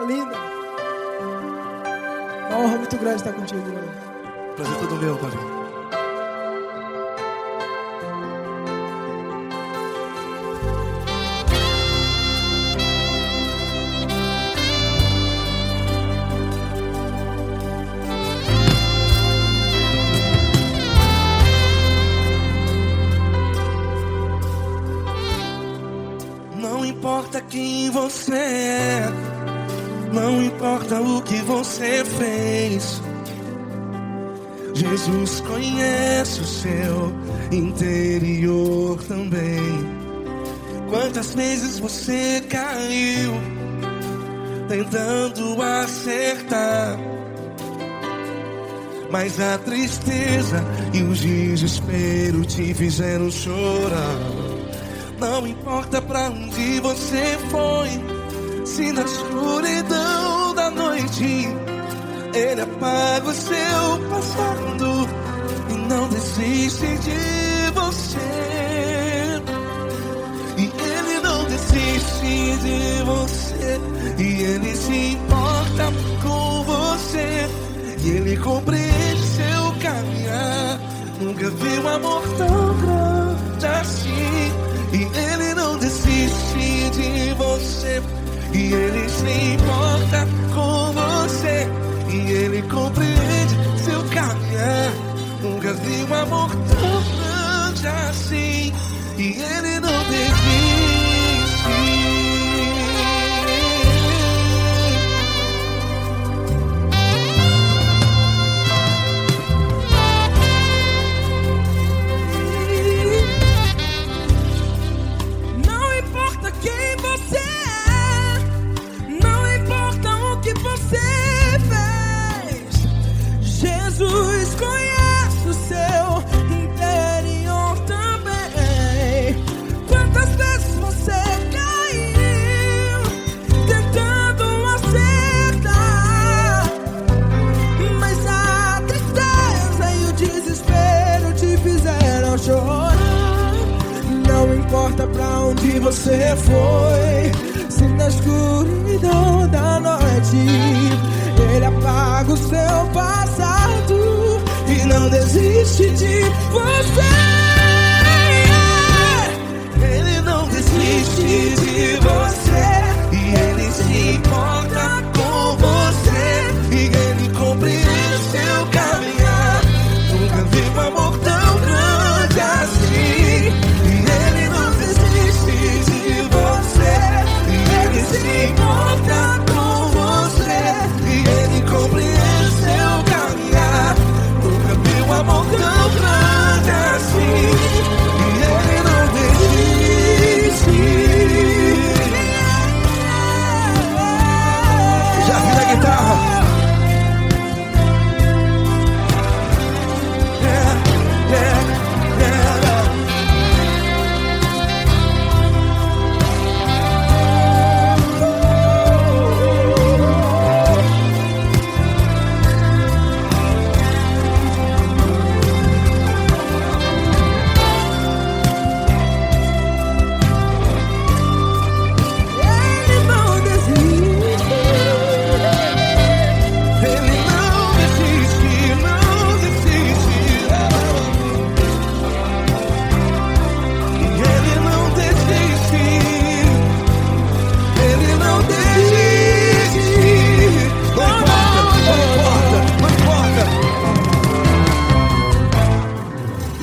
linda. Uma honra muito grande estar contigo, Glória. Prazer todo meu, Paulinho. Não importa quem você é, não importa o que você fez, Jesus conhece o seu interior também. Quantas vezes você caiu tentando acertar, mas a tristeza e o desespero te fizeram chorar. Não importa pra onde você foi, se na escuridão da noite Ele apaga o seu passado e não desiste de você. E Ele não desiste de você, e Ele se importa com você, e Ele compreende seu caminhar. Nunca vi um amor tão grande assim. E Ele não desiste de você, e Ele se importa com você, e Ele compreende seu caminhar. Nunca vi um amor tão grande assim. E Ele não desiste. Jesus conhece o seu interior também. Quantas vezes você caiu tentando acertar, mas a tristeza e o desespero te fizeram chorar. Não importa pra onde você foi, se na escuridão da noite Ele apaga o seu passado e não desiste de você. Ele não desiste de você, e Ele se importa com você, e Ele compreende seu caminhar. Nunca vi um amor tão grande assim. E Ele não desiste de você, e Ele se importa com você, e Ele compreende seu caminhar. Nunca vi um amor tão grande assim. E Ele não desiste. Já vi na guitarra.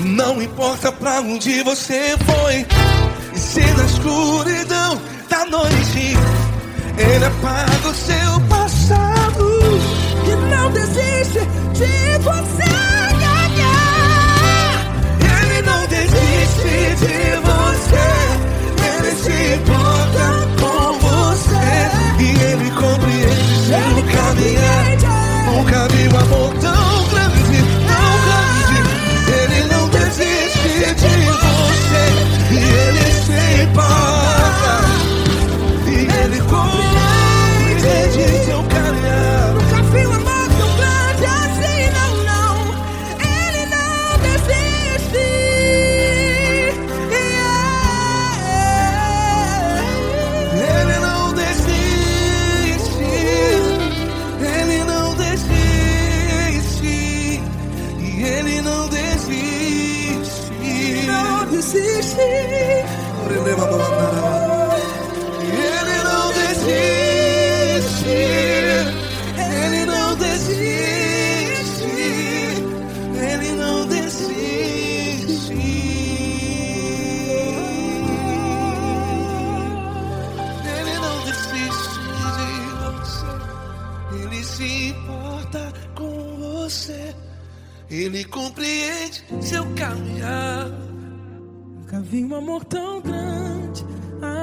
Não importa pra onde você foi, e se na escuridão da noite Ele apaga o seu passado E não desiste de você. Ele não desiste de você, Ele se importa com você, e Ele compreende seu caminhar. Nunca vi um amor tão grande, tão grande. Ele não desiste de você, e Ele se importa, e Ele compreende importa com você. Ele compreende seu caminhar. Nunca vi um amor tão grande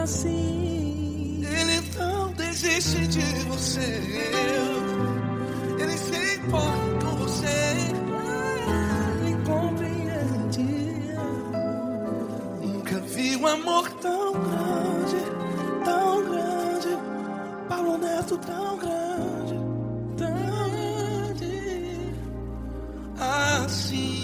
assim. Ele não desiste de você. Ele se importa com você. Ele compreende. Nunca vi um amor tão grande, tão grande. Paulo Neto tão grande, Tão grande. assim.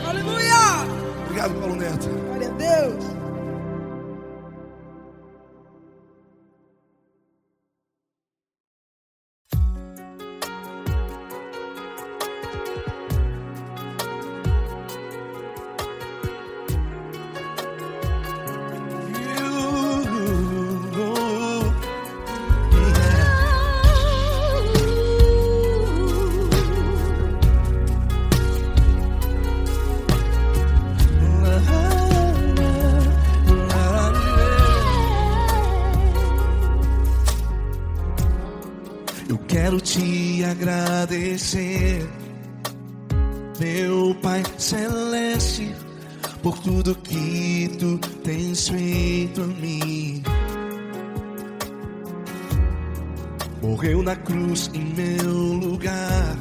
Aleluia! Obrigado, Paulo Neto. Glória a Deus. Eu quero te agradecer, meu Pai Celeste, por tudo que tu tens feito a mim. Morreu na cruz em meu lugar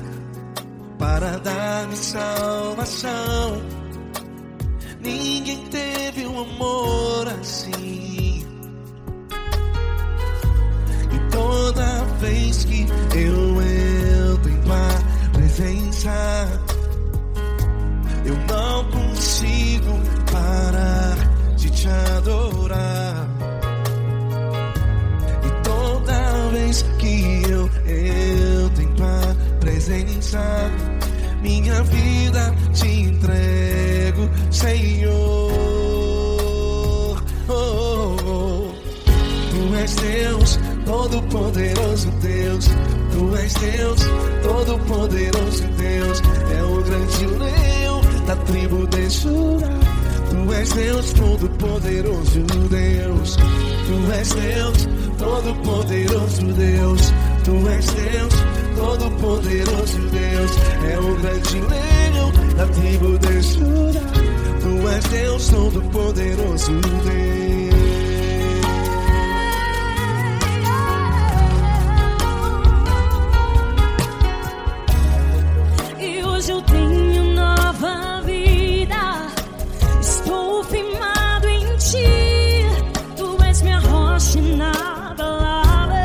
para dar-me salvação. Ninguém teve um amor assim. E toda vez que eu entro em tua presença, eu não consigo parar de te adorar. E toda vez que eu entro em tua presença, minha vida te entrego, Senhor. Tu és Deus, Todo-Poderoso Deus. Tu és Deus, Todo-Poderoso Deus. É o grande leão da tribo de Judá. Tu és Deus, Todo-Poderoso Deus. Tu és Deus, Todo-Poderoso Deus. Tu és Deus, Todo-Poderoso Deus. É o grande leão da tribo de Judá. Tu és Deus, Todo-Poderoso Deus. E hoje eu tenho nova vida. Estou firmado em ti. Tu és minha rocha inabalável.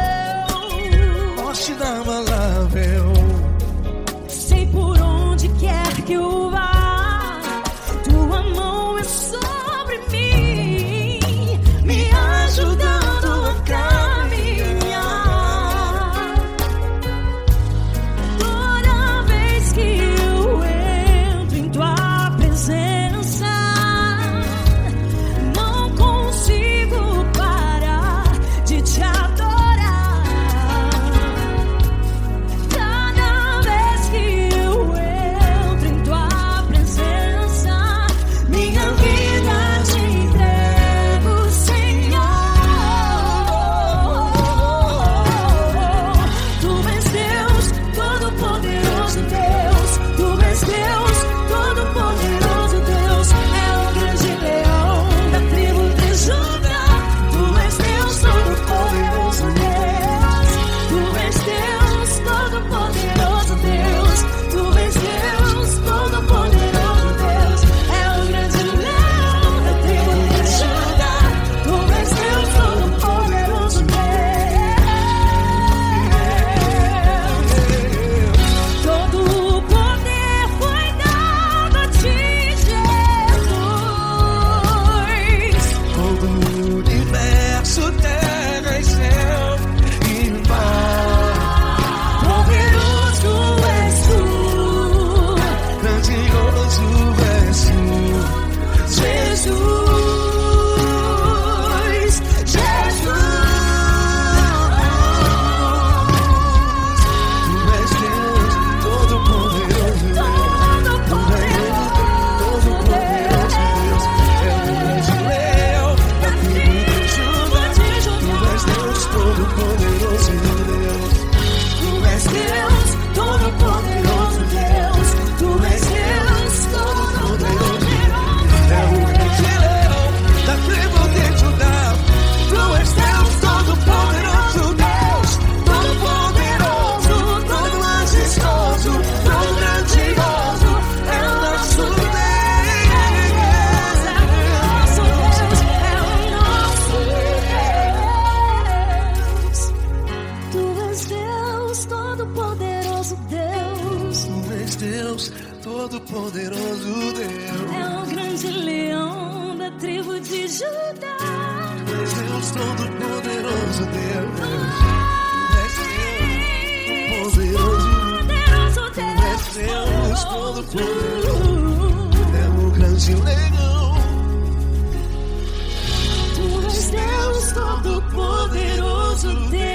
Rocha inabalável. Sei por onde quer que eu vá, tua mão é sobre mim, me ajudando a caminhar. Toda vez que eu entro em tua presença, não consigo parar de Todo-Poderoso Deus, Deus Todo-Poderoso, é o grande leão. Tu és Deus Todo-Poderoso, Deus.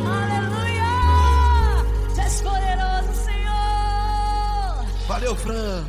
Aleluia! Tu és poderoso, Senhor. Valeu, Fran.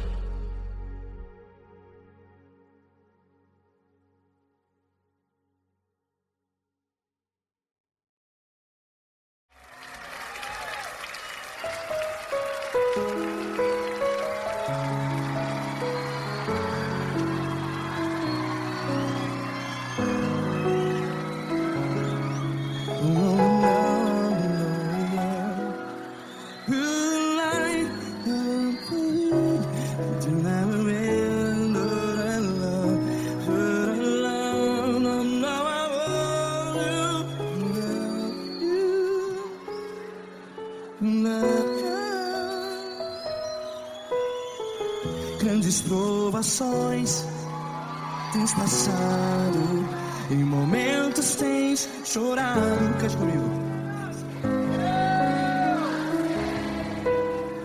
Grandes provações tens passado, em momentos tens chorado. Cante comigo.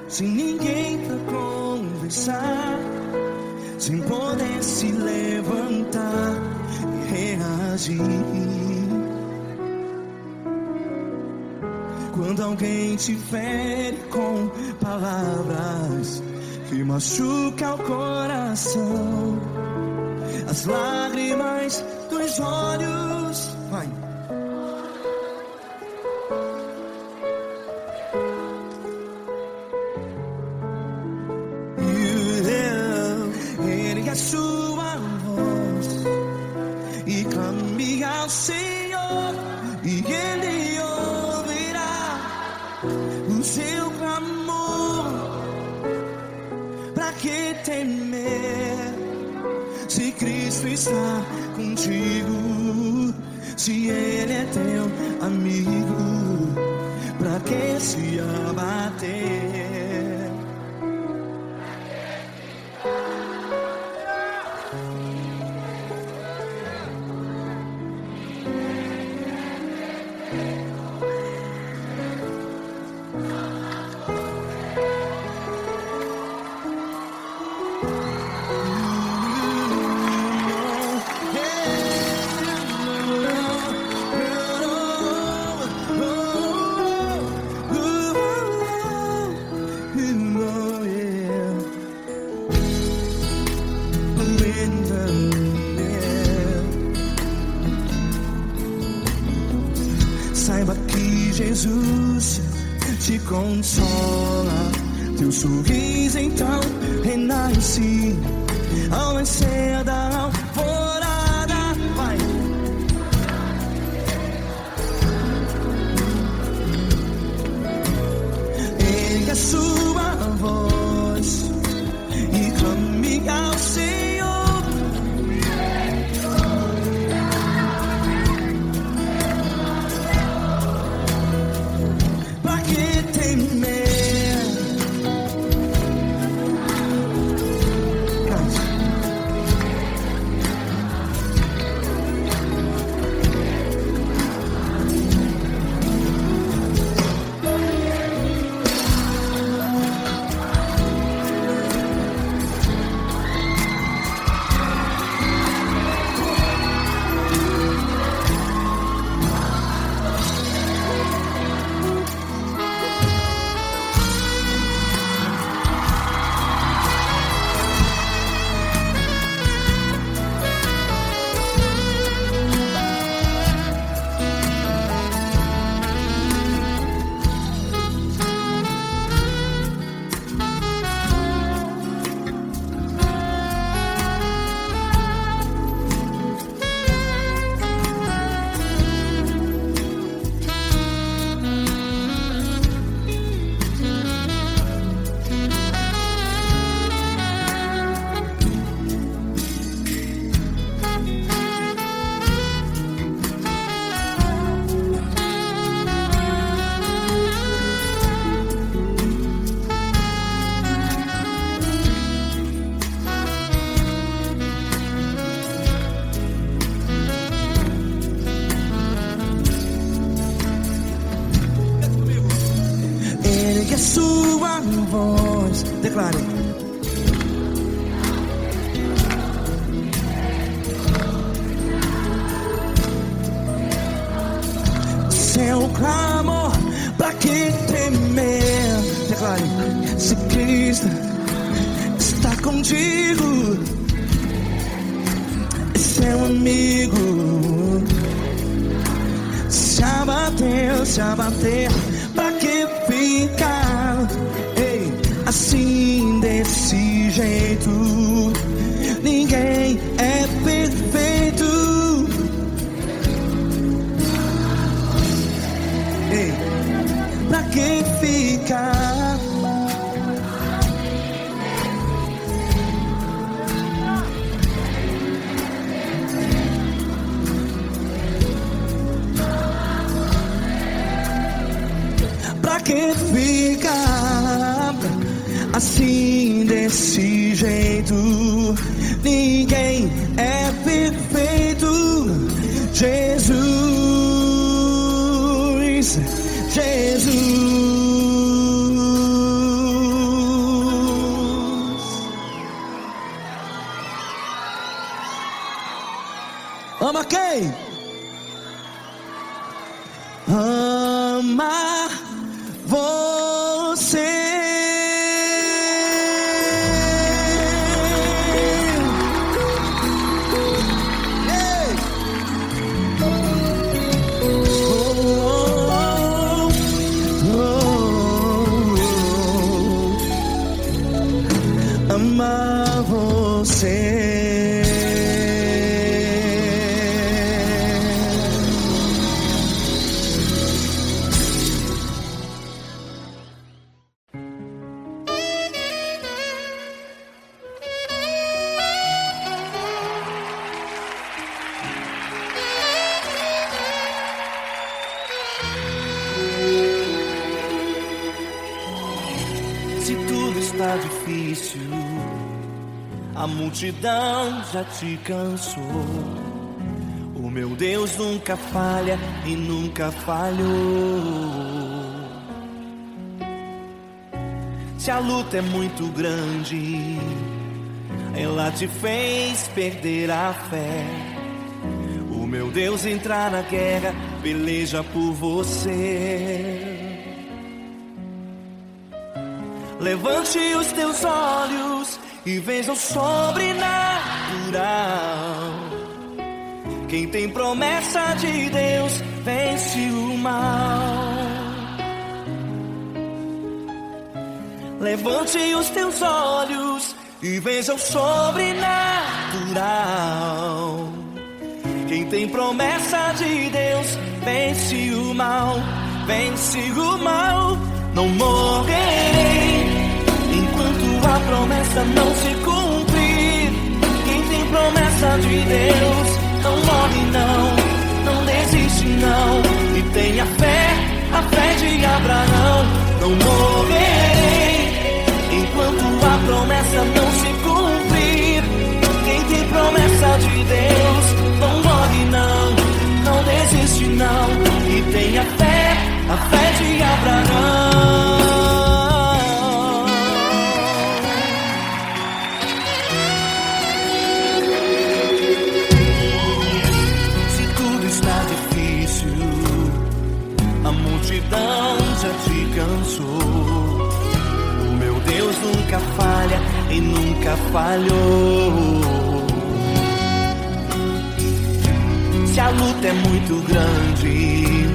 Sem ninguém pra conversar, sem poder se levantar e reagir. Quando alguém te fere com palavras que machuca o coração, as lágrimas dos olhos, vai. Ergue a sua voz e clame ao Senhor, e Ele ouvirá o seu clamor. Pra que temer, se Cristo está contigo? Se Ele é teu amigo, pra que se abater? Saiba que Jesus te consola, teu sorriso então renasce ao nascer da alvorada. Vai. Ergue a sua voz e clame ao Senhor. voz. Declare. Seu clamor, pra que temer? Declare. Se Cristo está contigo, seu amigo. Se abater, pra que ficar? Ei, assim desse jeito, ninguém é perfeito. Ei, pra que ficar? Pra que ficar assim desse jeito? Ninguém é perfeito. Jesus, Jesus. Ama quem? Ama você. Ei. Ama você. Se tudo está difícil, a multidão já te cansou. O meu Deus nunca falha e nunca falhou. Se a luta é muito grande, ela te fez perder a fé. O meu Deus entra na guerra, peleja por você. Levante os teus olhos e veja o sobrenatural. Quem tem promessa de Deus vence o mal. Levante os teus olhos e veja o sobrenatural. Quem tem promessa de Deus vence o mal. Vence o mal. Não morrerei enquanto a promessa não se cumprir. Quem tem promessa de Deus não morre não desiste não. E tenha fé, a fé de Abraão. Não morrerei enquanto a promessa não se cumprir. Quem tem promessa de Deus não morre não desiste não. E tenha fé, a fé de Abraão. Se tudo está difícil, a multidão já te cansou. O meu Deus nunca falha e nunca falhou. Se a luta é muito grande,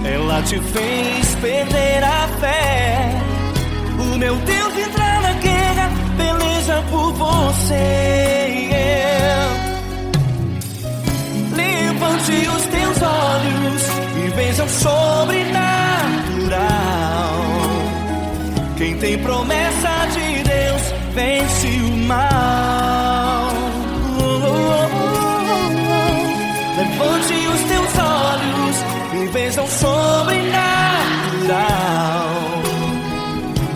ela te fez perder a fé. O meu Deus entra na guerra, peleja por você. Levante os teus olhos e veja o sobrenatural. Quem tem promessa de Deus vence o mal. Levante os teus olhos e veja o sobrenatural.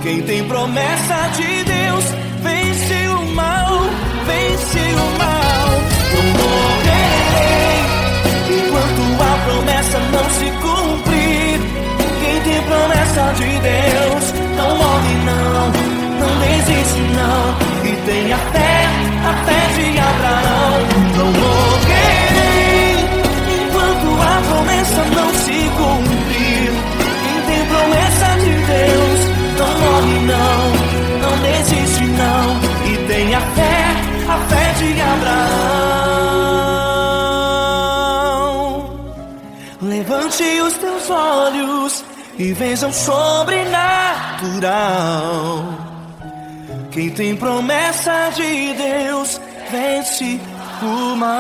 Quem tem promessa de Deus vence o mal, vence o mal. Não morrerei enquanto a promessa não se cumprir. Quem tem promessa de Deus não morre não seus olhos e vejam sobrenatural. Quem tem promessa de Deus vence o mal.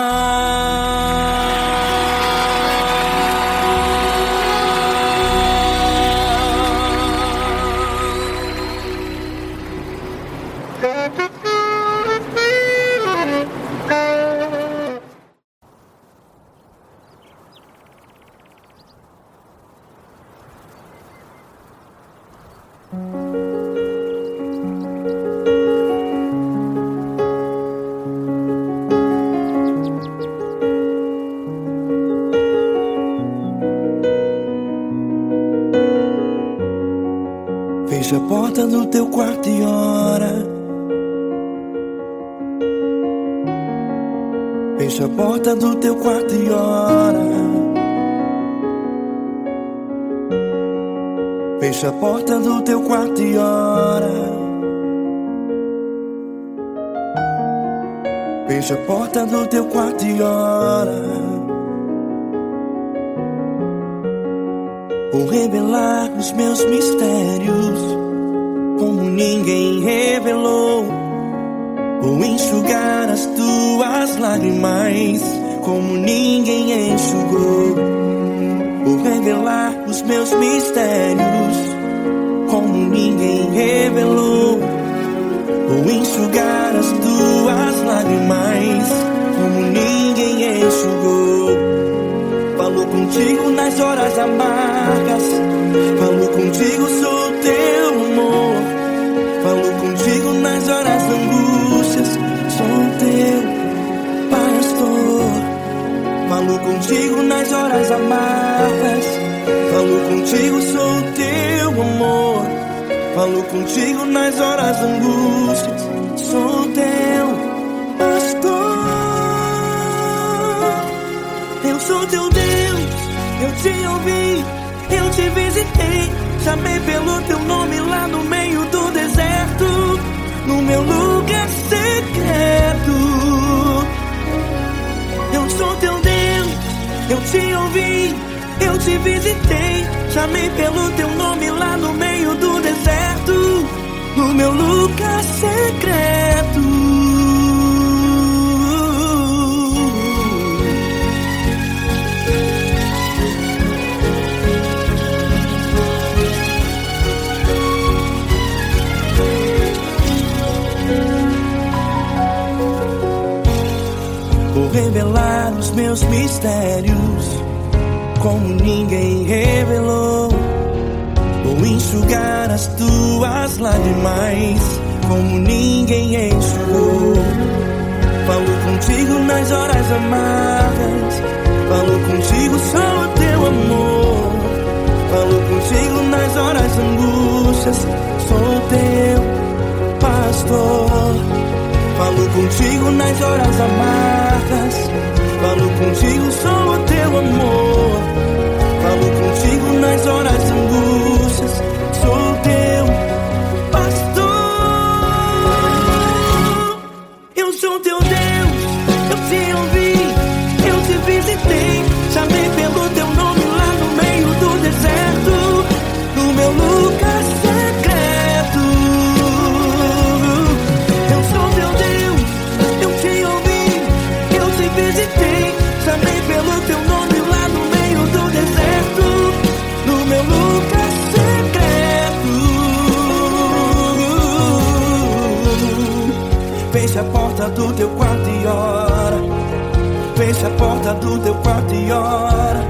Fecha a porta do teu quarto e ora. Fecha a porta do teu quarto e ora. Fecha a porta do teu quarto e ora. Fecha a porta do teu quarto e ora. Vou revelar os meus mistérios como ninguém revelou. Vou enxugar as tuas lágrimas como ninguém enxugou. Vou revelar os meus mistérios como ninguém revelou. Vou enxugar as tuas lágrimas como ninguém enxugou. Falo contigo nas horas amargas, falo contigo, sou teu amor. Falo contigo nas horas da angústias, sou teu pastor. Falo contigo nas horas amargas, falo contigo, sou teu amor. Falo contigo nas horas da angústias, sou teu pastor. Eu sou teu Deus, eu te ouvi, eu te visitei. Chamei pelo teu nome lá no meio do deserto, no meu lugar secreto. Eu sou teu Deus, eu te ouvi, eu te visitei. Chamei pelo teu nome lá no meio do deserto, no meu lugar secreto. Vou revelar os meus mistérios como ninguém revelou. Vou enxugar as tuas lágrimas como ninguém enxugou. Falo contigo nas horas amargas, falo contigo, sou teu amor. Falo contigo nas horas angústias, sou teu pastor. Falo contigo nas horas amargas, falo contigo, sou o teu amor. Falo contigo nas horas angústias, sou teu pastor. Eu sou teu Deus, eu te ouvi, eu te visitei. Chamei pelo teu nome lá no meio do deserto, no meu lugar secreto. Eu sou teu Deus, eu te ouvi, eu te visitei. Chamei pelo teu nome lá no meio do deserto, no meu lugar secreto. Fecha a porta do teu quarto e ora. Fecha a porta do teu quarto e ora.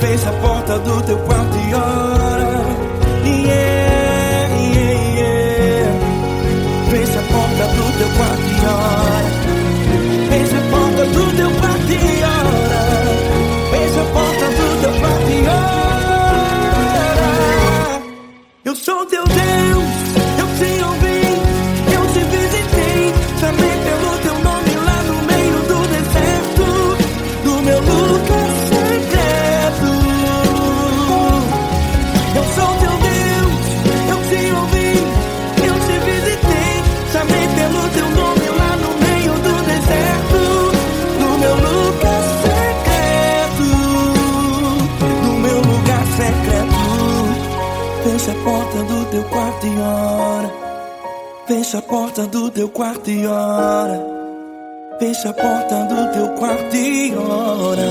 Fecha a porta do teu quarto e ora. Yeah, yeah, yeah. Fecha a porta do teu quarto e ora. Fecha a porta do teu quarto e ora. Fecha a porta do teu quarto e ora. Eu sou teu Deus, eu te ouvi, eu te visitei. Chamei pelo teu nome lá no meio do deserto, no meu lugar secreto. Eu sou teu Deus, eu te ouvi, eu te visitei. Chamei pelo teu nome teu quarto e ora. Fecha a porta do teu quarto e ora.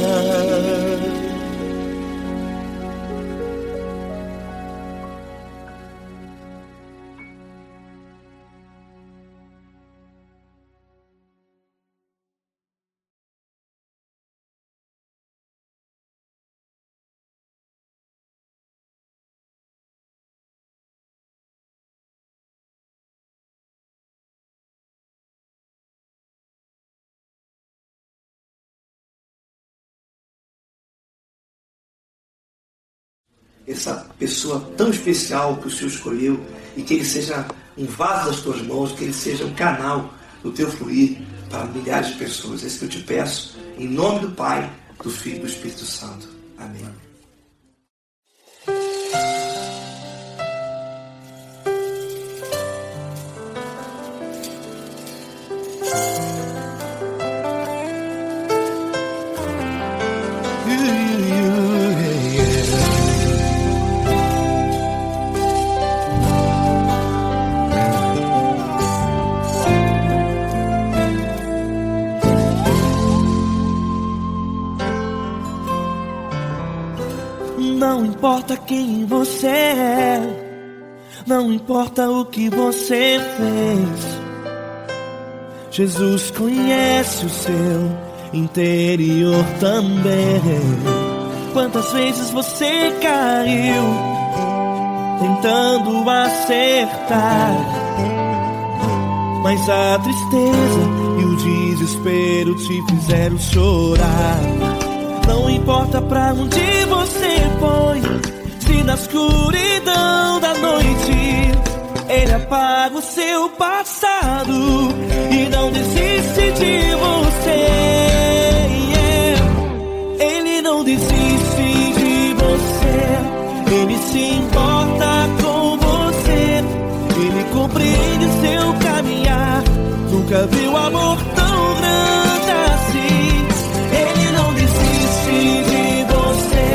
Essa pessoa tão especial que o Senhor escolheu, e que ele seja um vaso das tuas mãos, que ele seja um canal do teu fluir para milhares de pessoas. É isso que eu te peço, em nome do Pai, do Filho e do Espírito Santo. Amém. Não importa quem você é, não importa o que você fez, Jesus conhece o seu interior também. Quantas vezes você caiu tentando acertar, mas a tristeza e o desespero te fizeram chorar. Não importa pra onde você foi, se na escuridão da noite Ele apaga o seu passado e não desiste de você. Ele não desiste de você, Ele se importa com você, Ele compreende seu caminhar. Nunca viu amor tão grande assim. Ele não desiste de você,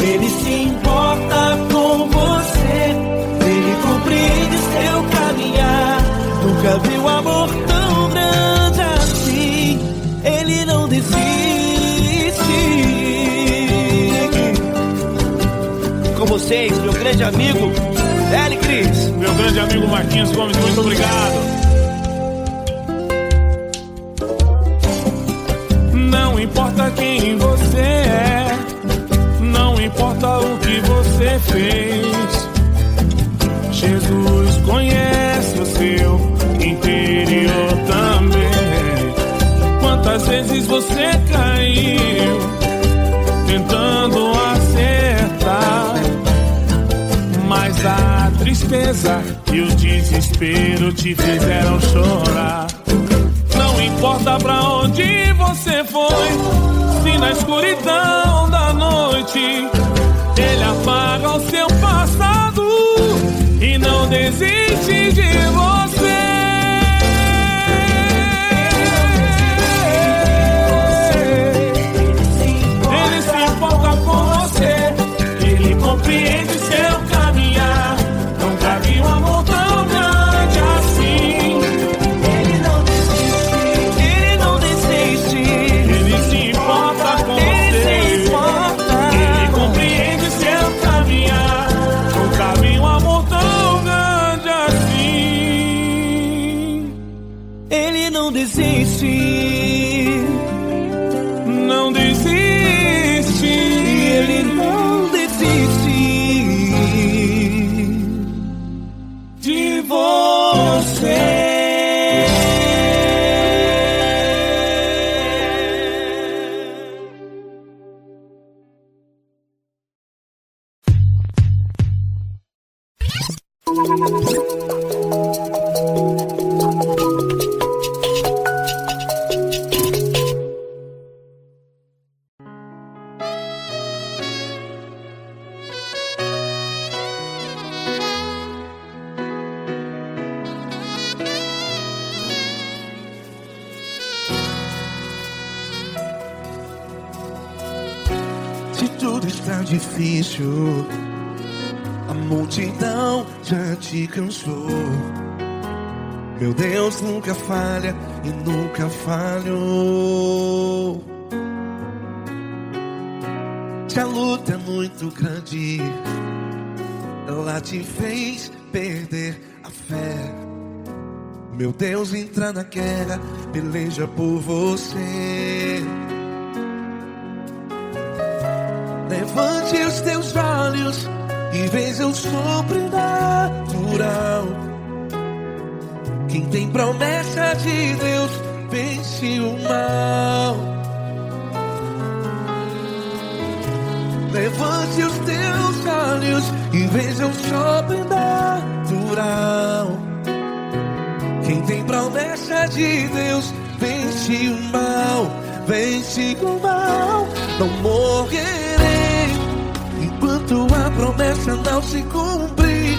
Ele se importa com você, Ele compreende seu caminhar. Nunca viu amor tão grande assim. Ele não desiste. Com vocês, meu grande amigo L. Cris, meu grande amigo Marquinhos Gomes, muito obrigado. Não importa quem você é, não importa o que você fez, Jesus conhece o seu interior também. Quantas vezes você caiu tentando acertar, mas a tristeza e o desespero te fizeram chorar. Não importa pra onde você foi, se na escuridão da noite Ele apaga o seu passado e não desiste de você. Ele se importa com você, Ele compreende seu caminhar. Nunca vi um amor tão grande assim. Não desiste, não desiste, Ele não desiste de você. Se tudo está difícil, a multidão já te cansou. Meu Deus nunca falha e nunca falhou. Se a luta é muito grande, ela te fez perder a fé. Meu Deus entra na guerra, peleja por você. Levante os teus olhos e veja o sobrenatural. Quem tem promessa de Deus vence o mal. Levante os teus olhos e veja o sobrenatural. Quem tem promessa de Deus vence o mal. Vence o mal. Não morrerei enquanto a promessa não se cumprir.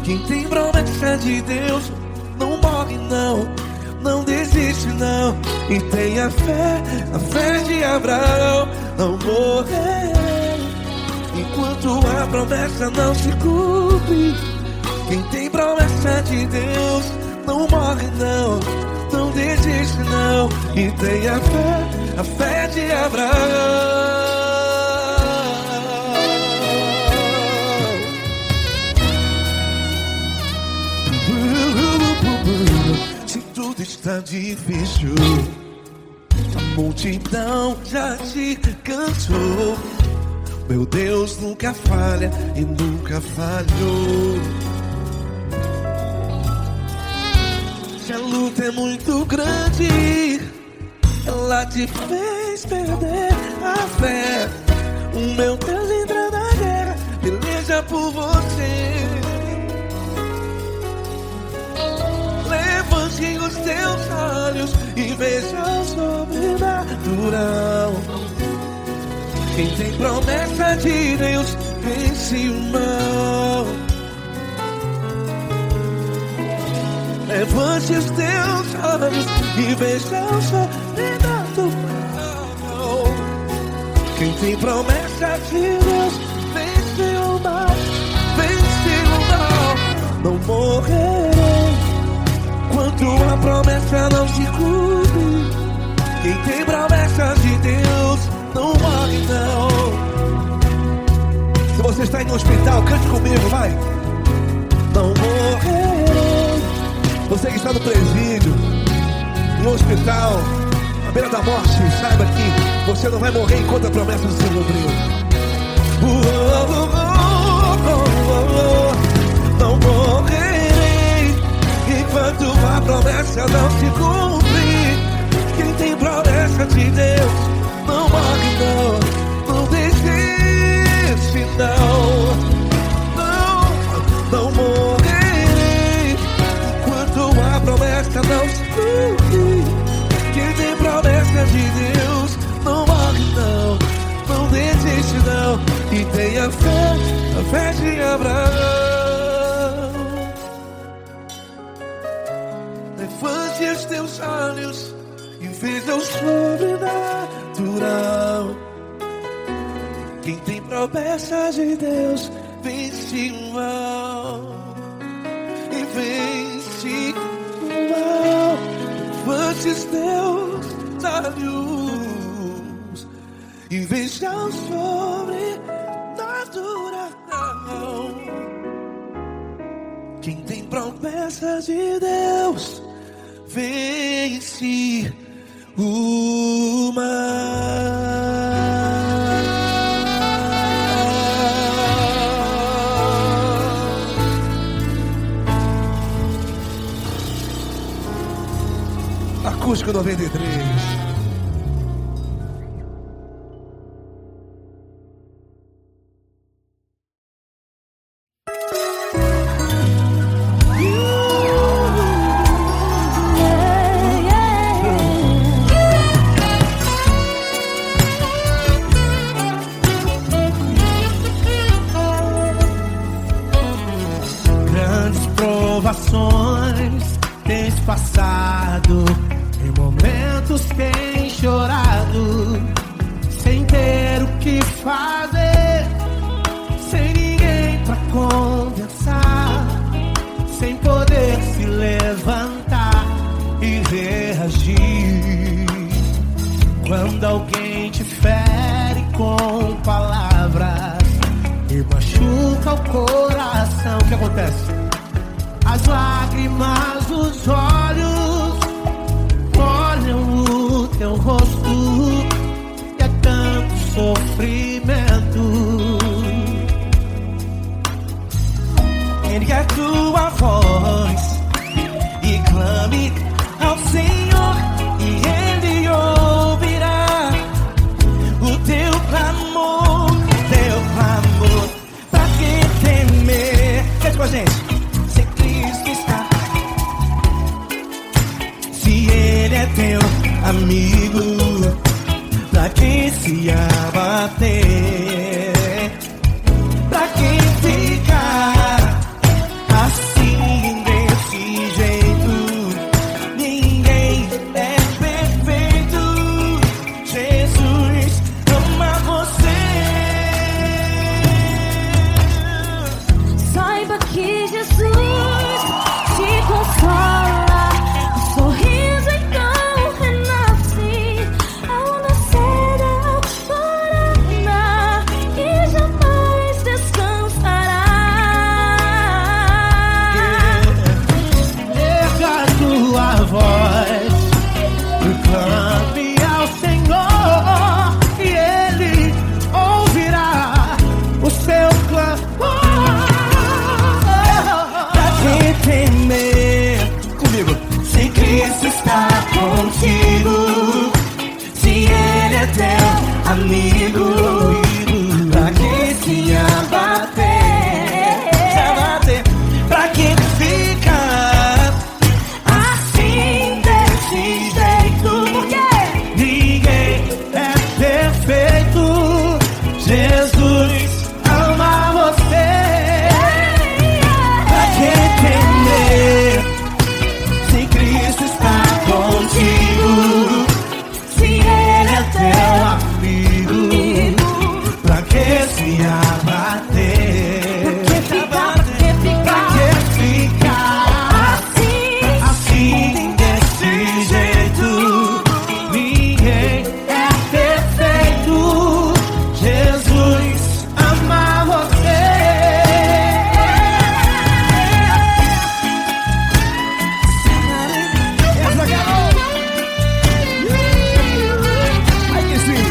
Quem tem promessa de Deus não morre não, não desiste não. E tenha fé, a fé de Abraão. Não morrerei enquanto a promessa não se cumpre. Quem tem promessa de Deus não morre não, não desiste não. E tenha fé, a fé de Abraão. Se tudo está difícil, a multidão já te cansou. Meu Deus nunca falha e nunca falhou. Se a luta é muito grande, ela te fez perder a fé. O meu Deus entra na guerra, peleja por você. Levante os teus olhos e veja o sobrenatural. Quem tem promessa de Deus vence o mal. Levante os teus olhos e veja o sobrenatural. Quem tem promessa de Deus vence o mal. Vence o mal. Não morrerei enquanto a promessa não se cumpre. Quem tem promessa de Deus não morre não. Se você está aí no hospital, cante comigo, vai. Não morrerei. Você que está no presídio, no hospital, à beira da morte, saiba que você não vai morrer enquanto a promessa não se cumpriu. Não morrerei enquanto a promessa não se cumprir. Quem tem promessa de Deus não morre não, não desiste não. Não morrerei enquanto a promessa não se cumprir. Quem tem promessa de Deus não morre não, não desiste não. E tenha fé, a fé de Abraão. Levante os teus olhos e veja o sobrenatural. Quem tem promessa de Deus vence o mal. E vence o mal. Levante os teus olhos e veja o sobrenatural. Quem tem promessa de Deus vence o mal. Acústico 93. Provações tens passado, em momentos tens chorado, sem ter o que fazer, sem ninguém pra conversar, sem poder se levantar. Quando alguém te fere com palavras e machuca o coração, o que acontece? As lágrimas dos olhos molham o teu rosto e é tanto sofrimento. Ergue a tua voz e clame ao Senhor e Ele ouvirá o teu clamor, pra que temer? Cante com a gente. Se Cristo está, se Ele é teu amigo, pra que se abater? Pra que ficar assim desse jeito? Ninguém é perfeito. Jesus ama você. Saiba que Jesus te consola, o sorriso então renasce ao nascer da aurora e jamais descansará. Erga a tua voz e clame ao Senhor e Ele ouvirá o seu clamor. Pra que temer? Comigo. Se Cristo está contigo, se Ele é teu amigo, pra que se abater? Pra que ficar assim desse jeito? Ninguém é perfeito. Jesus ama você. Pra que temer? Se Cristo está contigo, se Ele é teu Amigo, pra que se abater? Pra que ficar assim desse jeito? Ninguém é perfeito. Jesus ama você. Aí que sim.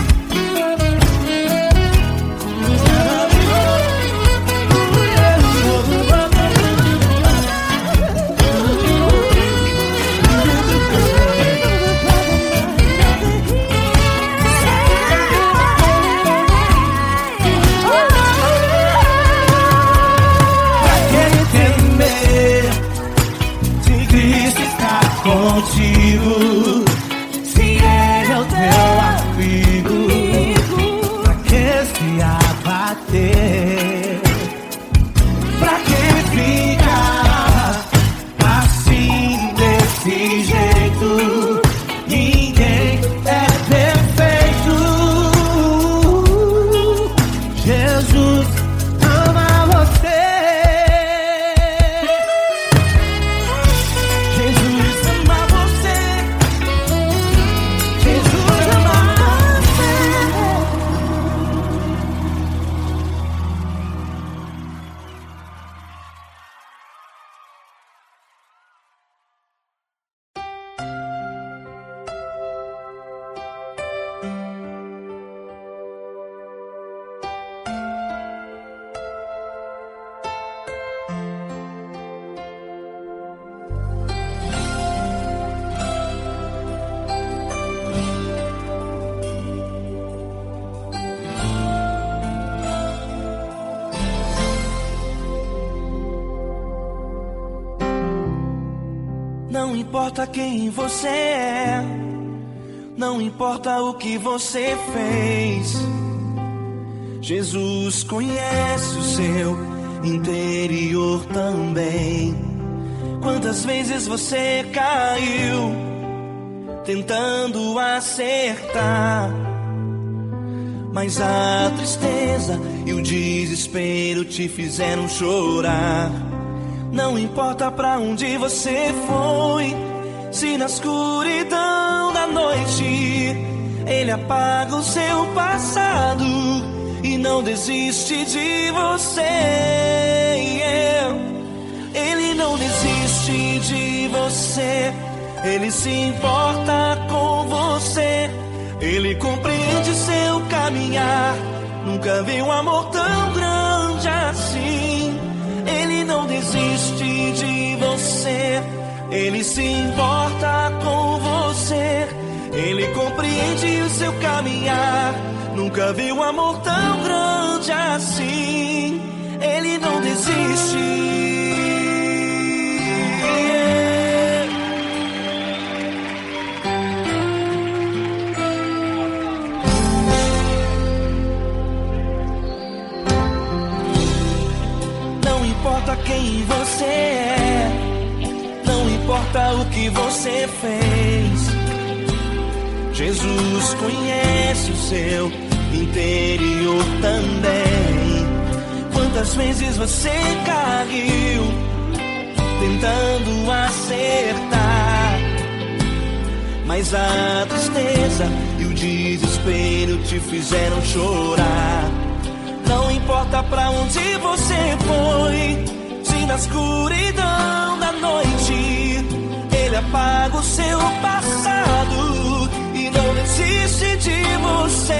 Pra que temer? Se Cristo está contigo, se Ele é o teu amigo, Pra que se abater? pra que ficar assim desse jeito? Ninguém é perfeito. Jesus ama você. Jesus ama você. Jesus ama você. Não importa quem você é, não importa o que você fez, Jesus conhece o seu interior também. Quantas vezes você caiu tentando acertar, mas a tristeza e o desespero te fizeram chorar. Não importa pra onde você foi, se na escuridão da noite Ele apaga o seu passado e não desiste de você. Ele não desiste de você. Ele se importa com você. Ele compreende seu caminhar. Nunca vi um amor tão grande assim. Ele não desiste de você. Ele se importa com você. Ele compreende o seu caminhar. Nunca vi um amor tão grande assim. Ele não desiste. Não importa quem você é, não importa o que você fez, Jesus conhece o seu interior também. Quantas vezes você caiu tentando acertar, mas a tristeza e o desespero te fizeram chorar. Não importa pra onde você foi, se na escuridão da noite Ele apaga o seu passado e não desiste de você.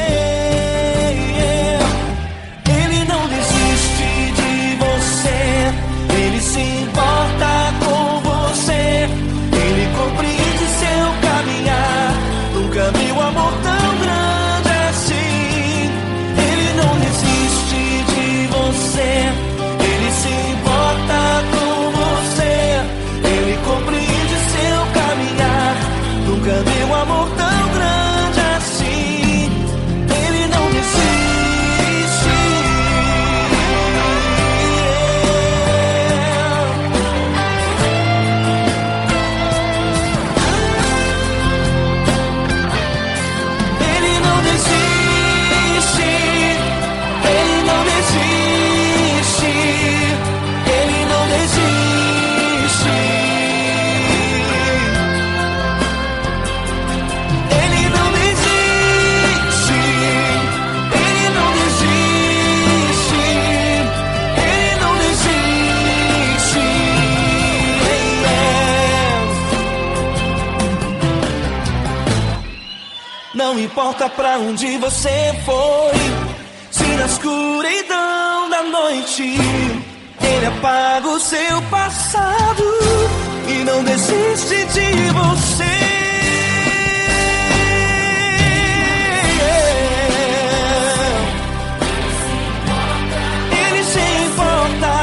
Ele não desiste de você. Ele se importa com você. Ele compreende seu caminhar. Nunca vi um amor tão grande assim. Ele não desiste de você. Ele se importa com você. Ele compreende seu caminhar. Nunca vi um amor tão grande assim. Ele não desiste. Ele não desiste. Ele não desiste. Ele não desiste. Ele não desiste. Ele não desiste. Ele não desiste. Não importa pra onde você foi, se na escuridão da noite Ele apaga o seu passado e não desiste de você. Ele se importa.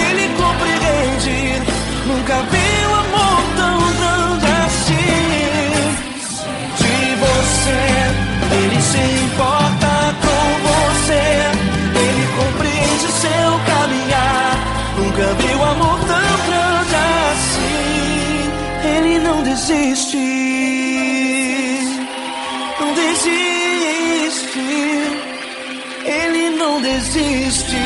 Ele compreende. Nunca vi um amor tão grande assim. De você. Ele se importa com você. Ele compreende seu caminhar. Nunca vi um amor tão grande assim. Ele não desiste. Não desiste. Ele não desiste.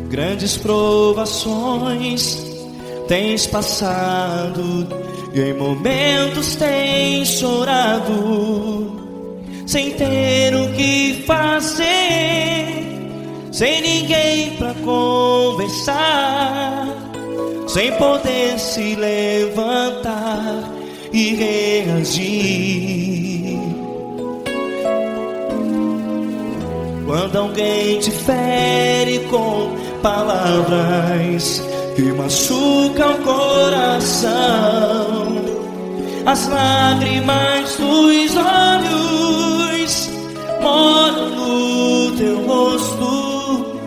Grandes provações tens passado e em momentos tens chorado, sem ter o que fazer, sem ninguém pra conversar, sem poder se levantar e reagir. Quando alguém te fere com palavras que machucam o coração, as lágrimas dos olhos moram no teu rosto,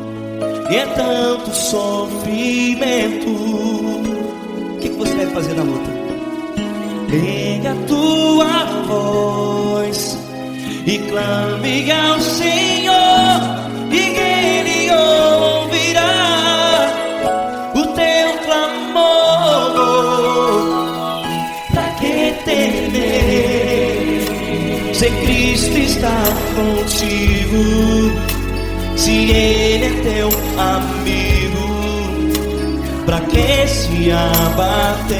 e é tanto sofrimento. O que você deve fazer na luta? Erga a tua voz e clame ao Senhor, e Ele ouvirá o teu clamor. Pra que temer, se Cristo está contigo, se Ele é teu amigo? Pra que se abater?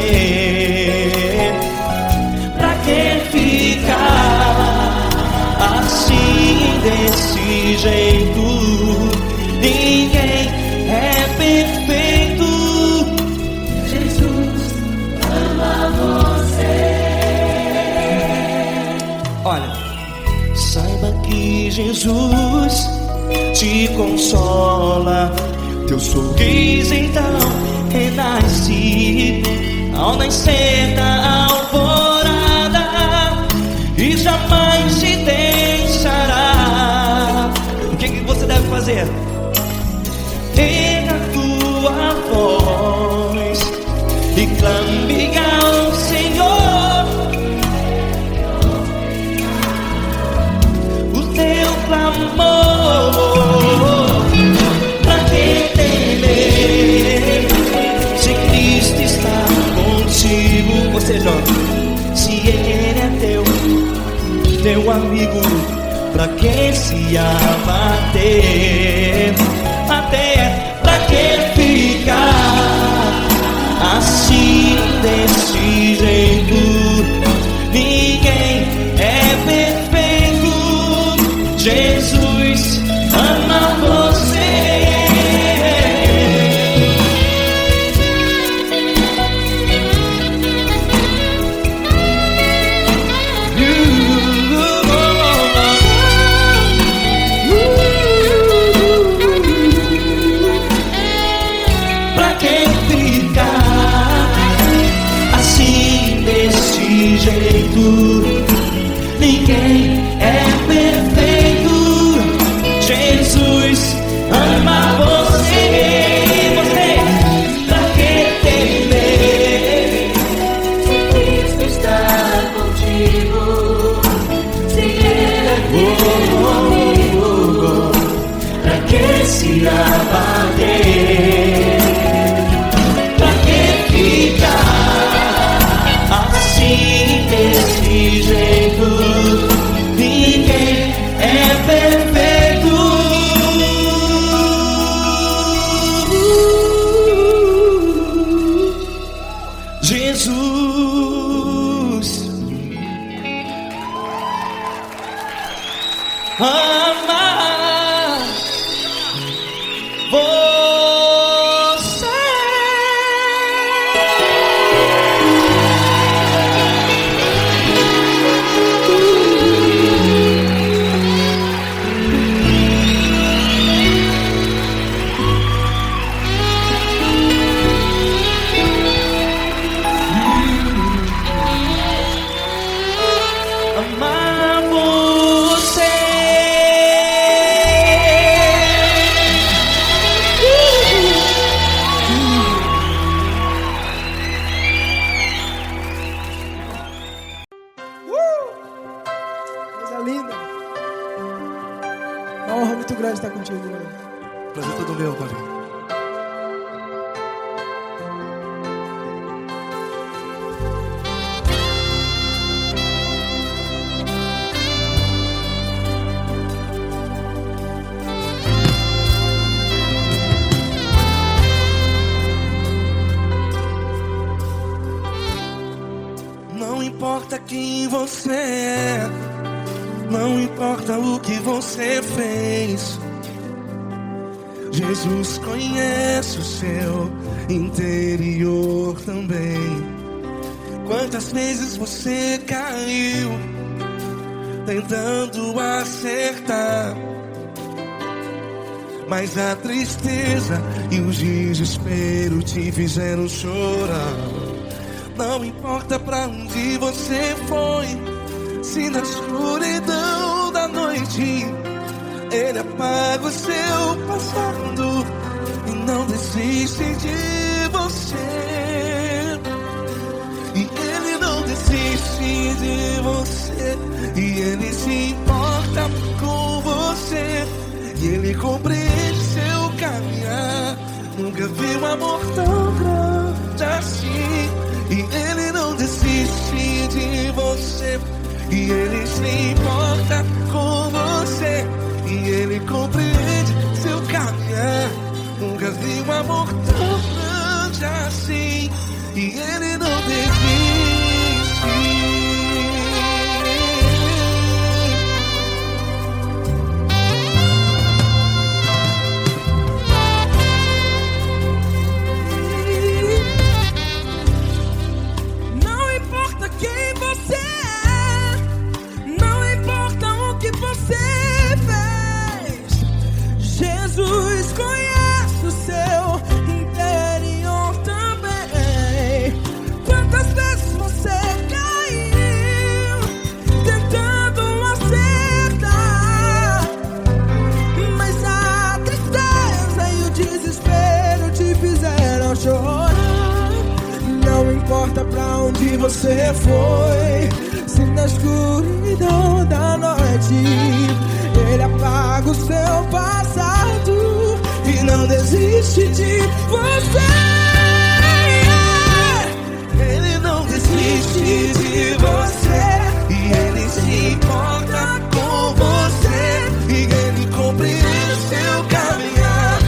Pra que ficar assim desse jeito? Ninguém é perfeito. Jesus ama você. Olha, saiba que Jesus te consola. Teu sorriso então renasce ao nascer da alvorada, e jamais te deixará. O que você deve fazer? Erga a tua voz e clame ao Senhor, o teu clamor. Pra que temer, se Cristo está contigo? Ou seja, se Ele é teu amigo, pra que se abater? Até pra que ficar assim desse jeito? Ninguém é perfeito. Jesus ama você. Ninguém é perfeito. Jesus ama você. Pra que temer, se Cristo está contigo, se Ele é teu amigo? Pra que se abater? Pra que ficar assim desse jeito? Ninguém é perfeito. Jesus ama você. Coisa linda. Uma honra muito grande estar contigo, mano. Prazer todo meu, Paulinho. Não importa quem você é, não importa o que você fez, Jesus conhece o seu interior também. Quantas vezes você caiu tentando acertar, mas a tristeza e o desespero te fizeram chorar. Não importa pra onde você foi, se na escuridão da noite Ele apaga o seu passado e não desiste de você. E Ele não desiste de você, e Ele se importa com você, e Ele compreende seu caminhar. Nunca vi um amor tão grande assim. E Ele não desiste de você, e Ele se importa com você, e Ele compreende seu caminhar. Nunca vi um amor tão grande assim. E Ele não desiste. Jesus conhece o seu interior também. Quantas vezes você caiu tentando acertar, mas a tristeza e o desespero te fizeram chorar. Não importa pra onde você foi, se na escuridão da noite Ele apaga o seu passado e não desiste de você. Ele não desiste de você, e Ele se importa com você, e Ele compreende seu caminhar.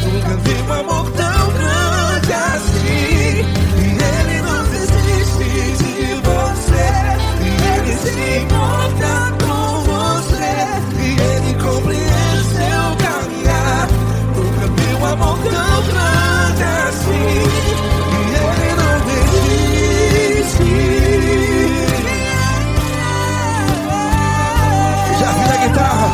Nunca vi um amor tão grande assim. E Ele não desiste de você, e Ele se importa com você, e Ele compreende seu caminhar. Nunca vi um amor tão grande assim. E Ele não desiste. Já vi na guitarra.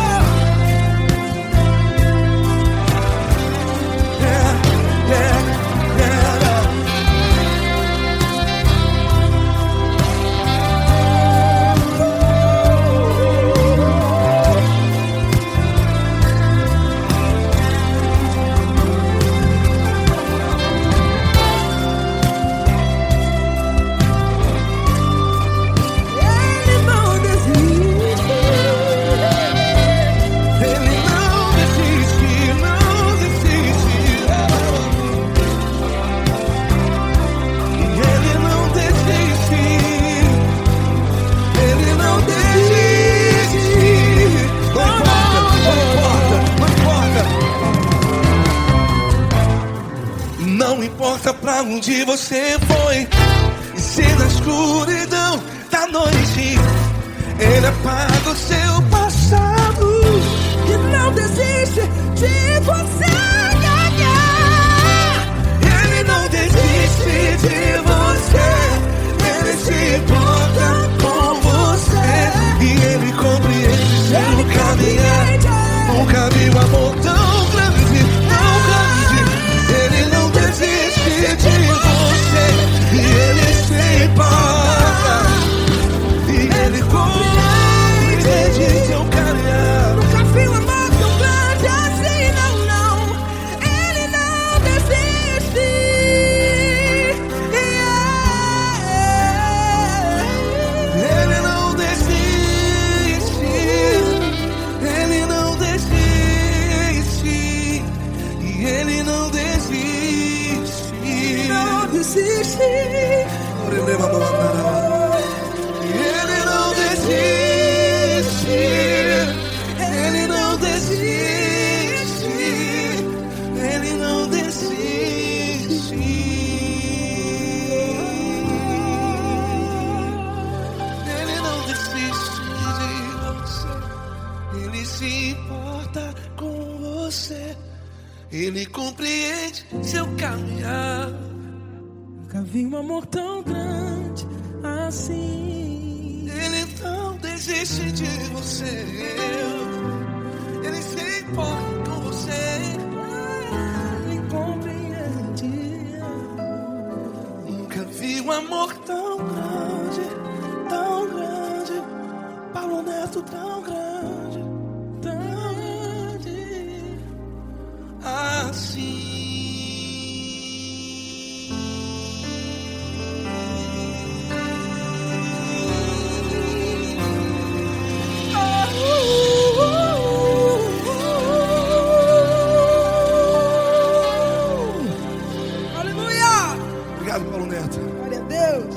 Não importa pra onde você foi, e se na escuridão da noite Ele apaga o seu passado E não desiste de você. Ele não desiste de você, Ele se importa com você, e Ele compreende seu caminhar. Nunca vi um amor tão grande, tão grande. Ele não desiste de você, e Ele se importa, e Ele compreende seu caminhar. Nunca vi um amor tão grande assim, não, não. Ele não desiste. Ele não desiste. Ele não desiste. E Ele não desiste. Não desiste. Ele não desiste. Ele não desiste. Ele não desiste. Ele não desiste de você. Ele se importa com você. Ele compreende seu caminhar. Nunca vi um amor tão grande assim. Ele não desiste de você. Ele se importa com você. Ele compreende. Nunca vi um amor amor tão grande, Paulo Neto tão grande, assim. Aleluia! Obrigado, Paulo Neto. Glória a Deus.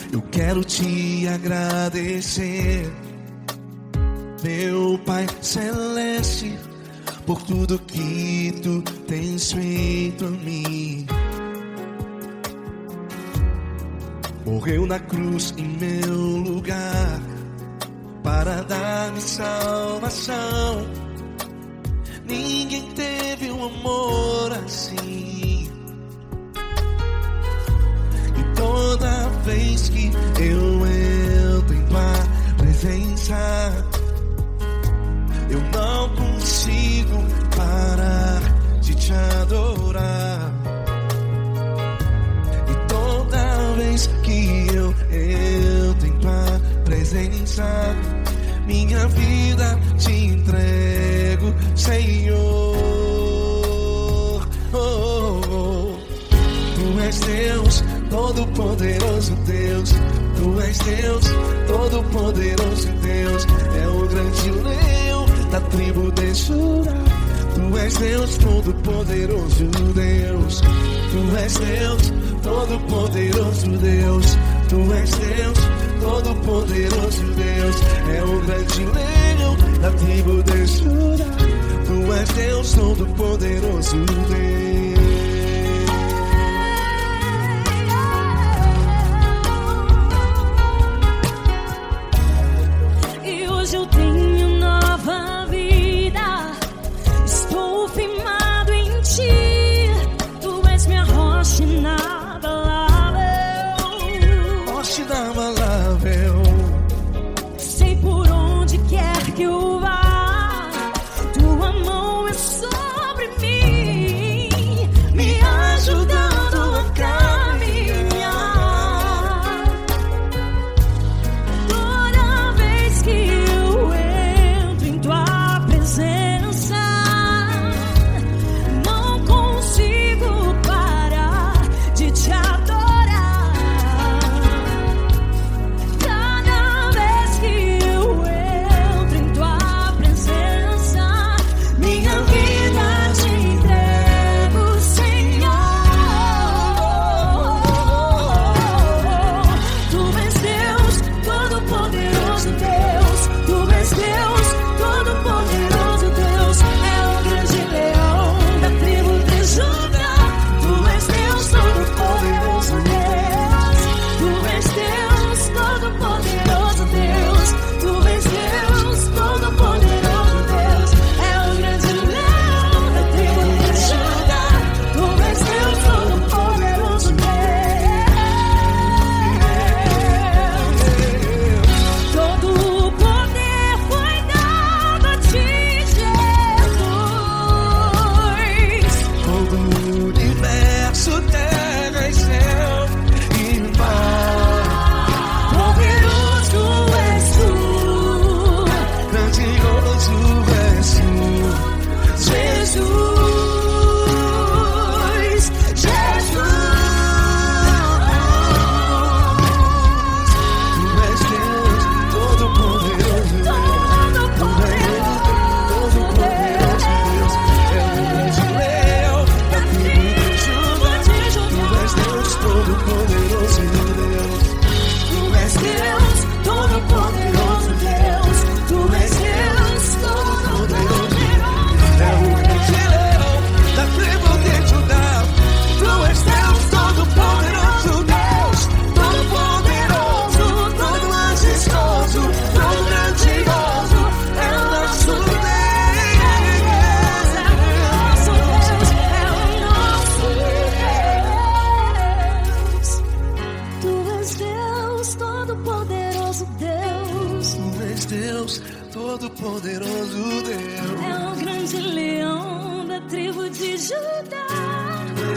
Eu quero te agradecer, meu Pai Celeste, por tudo que tu tens feito a mim. Morreu na cruz em meu lugar para dar-me salvação. Ninguém teve um amor assim. E toda vez que eu entro em tua presença, eu não consigo parar de te adorar. E toda vez que eu entro em tua presença, minha vida te entrego, Senhor. Tu és Deus, Todo-Poderoso Deus. Tu és Deus, Todo-Poderoso Deus. É o grande leão da tribo de Judá. Tu és Deus, Todo-Poderoso Deus. Tu és Deus, Todo-Poderoso Deus. Tu és Deus, Todo-Poderoso Deus. É o grande leão da tribo de Judá. Tu és Deus, Todo-Poderoso Deus. E hoje eu tenho nova vida. Estou firmado em ti. Tu és minha rocha inabalável. Rocha inabalável. Sei por onde quer que eu vá, tua mão é sobre mim.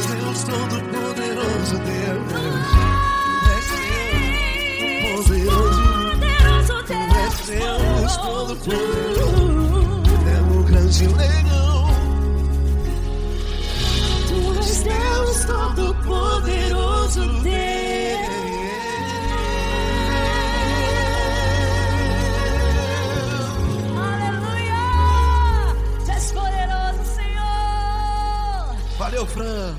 Deus Todo-Poderoso, Deus. Deus Todo-Poderoso, é o grande leão. Tu és Deus Todo-Poderoso, Deus. Aleluia! Tu és poderoso, Senhor. Valeu, Fran.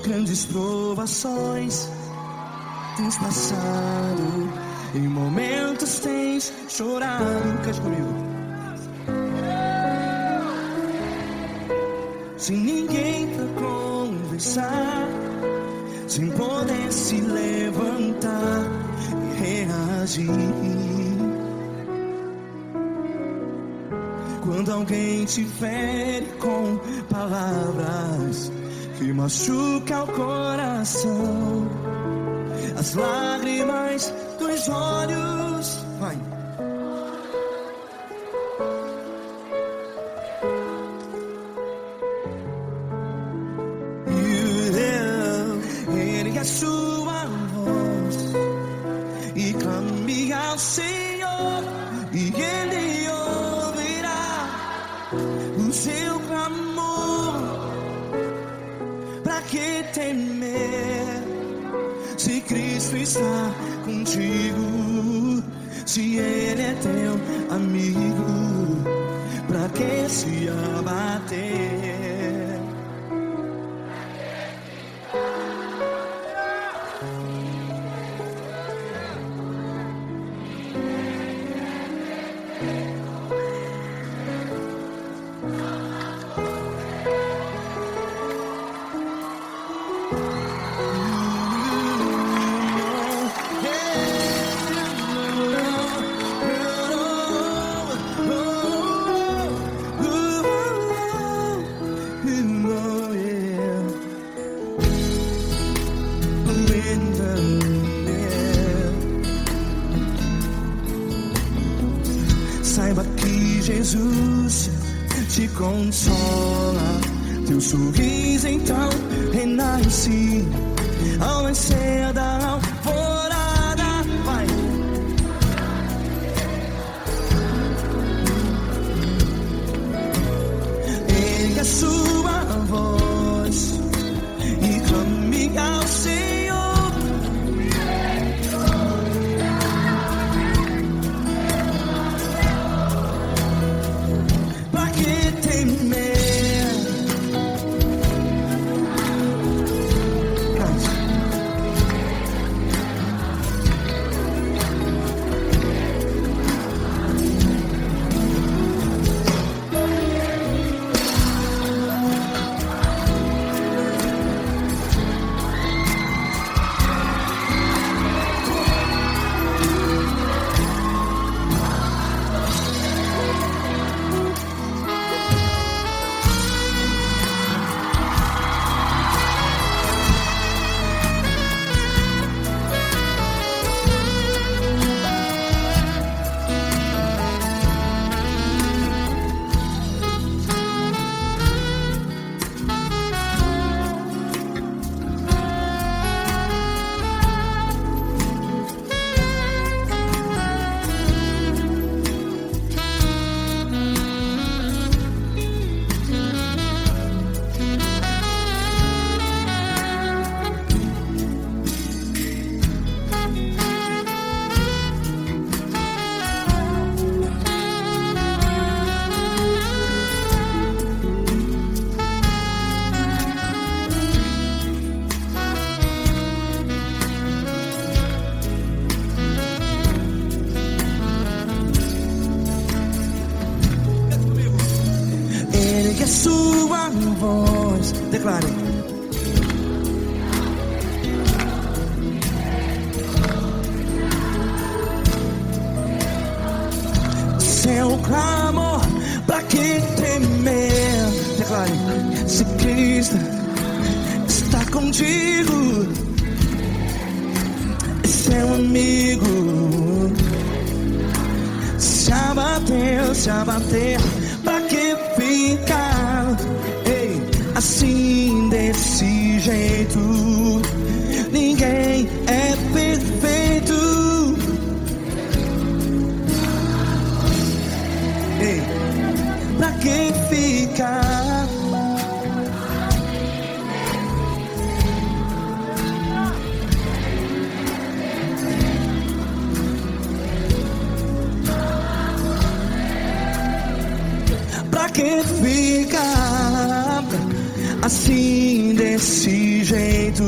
Grandes provações tens passado, em momentos tens chorado. Cante comigo. Sem ninguém pra conversar, sem poder se levantar e reagir. Quando alguém te fere com palavras que machuca o coração, as lágrimas dos olhos, vai. Ergue a sua voz e clame ao Senhor, e Ele ouvirá o seu clamor. Pra que temer, se Cristo está contigo? Se Ele é teu amigo, pra que se abater? Saiba que Jesus te consola, teu sorriso então renasce ao nascer da alvorada. Vai. Ergue a sua voz e clame ao Senhor. voz. Declare. Seu clamor, pra que temer? Declare. Se Cristo está contigo, seu amigo. Se abater, pra que ficar? Ei, assim desse jeito, ninguém é perfeito. Ei, pra que ficar? Pra que ficar assim desse jeito?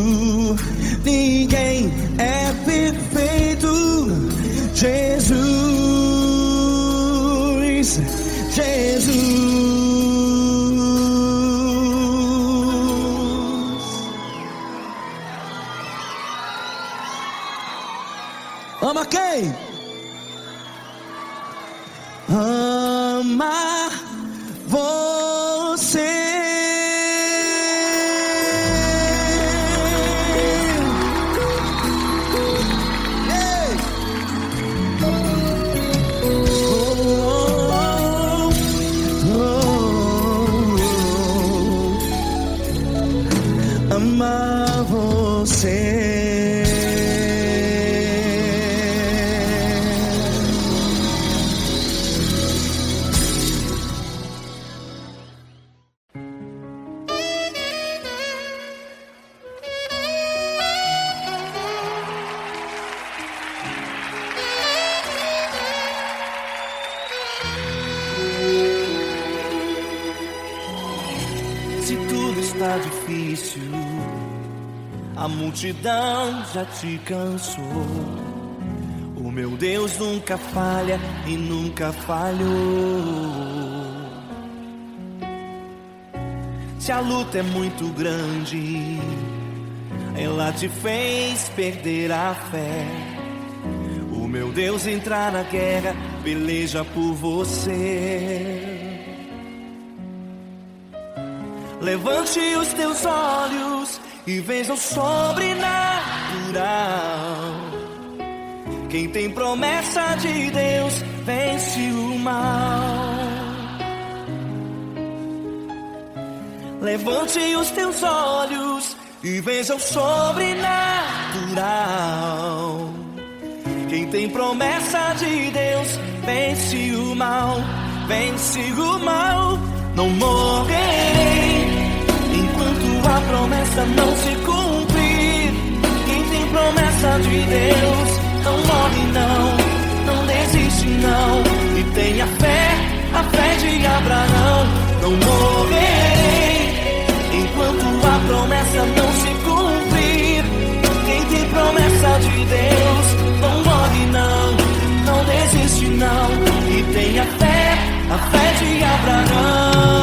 Ninguém é perfeito. Jesus, Jesus. Ama quem? Ama você. Ei. Amar você. Se tudo está difícil, a multidão já te cansou. O meu Deus nunca falha e nunca falhou. Se a luta é muito grande, ela te fez perder a fé. O meu Deus entrar na guerra, peleja por você. Levante os teus olhos e veja o sobrenatural. Quem tem promessa de Deus vence o mal. Levante os teus olhos e veja o sobrenatural. Quem tem promessa de Deus vence o mal. Vence o mal. Não morrerei enquanto a promessa não se cumprir. Quem tem promessa de Deus não morre não desiste não. E tenha fé, a fé de Abraão. Não morrerei enquanto a promessa não se cumprir. Quem tem promessa de Deus não morre não desiste não. E tenha fé, a fé de Abraão.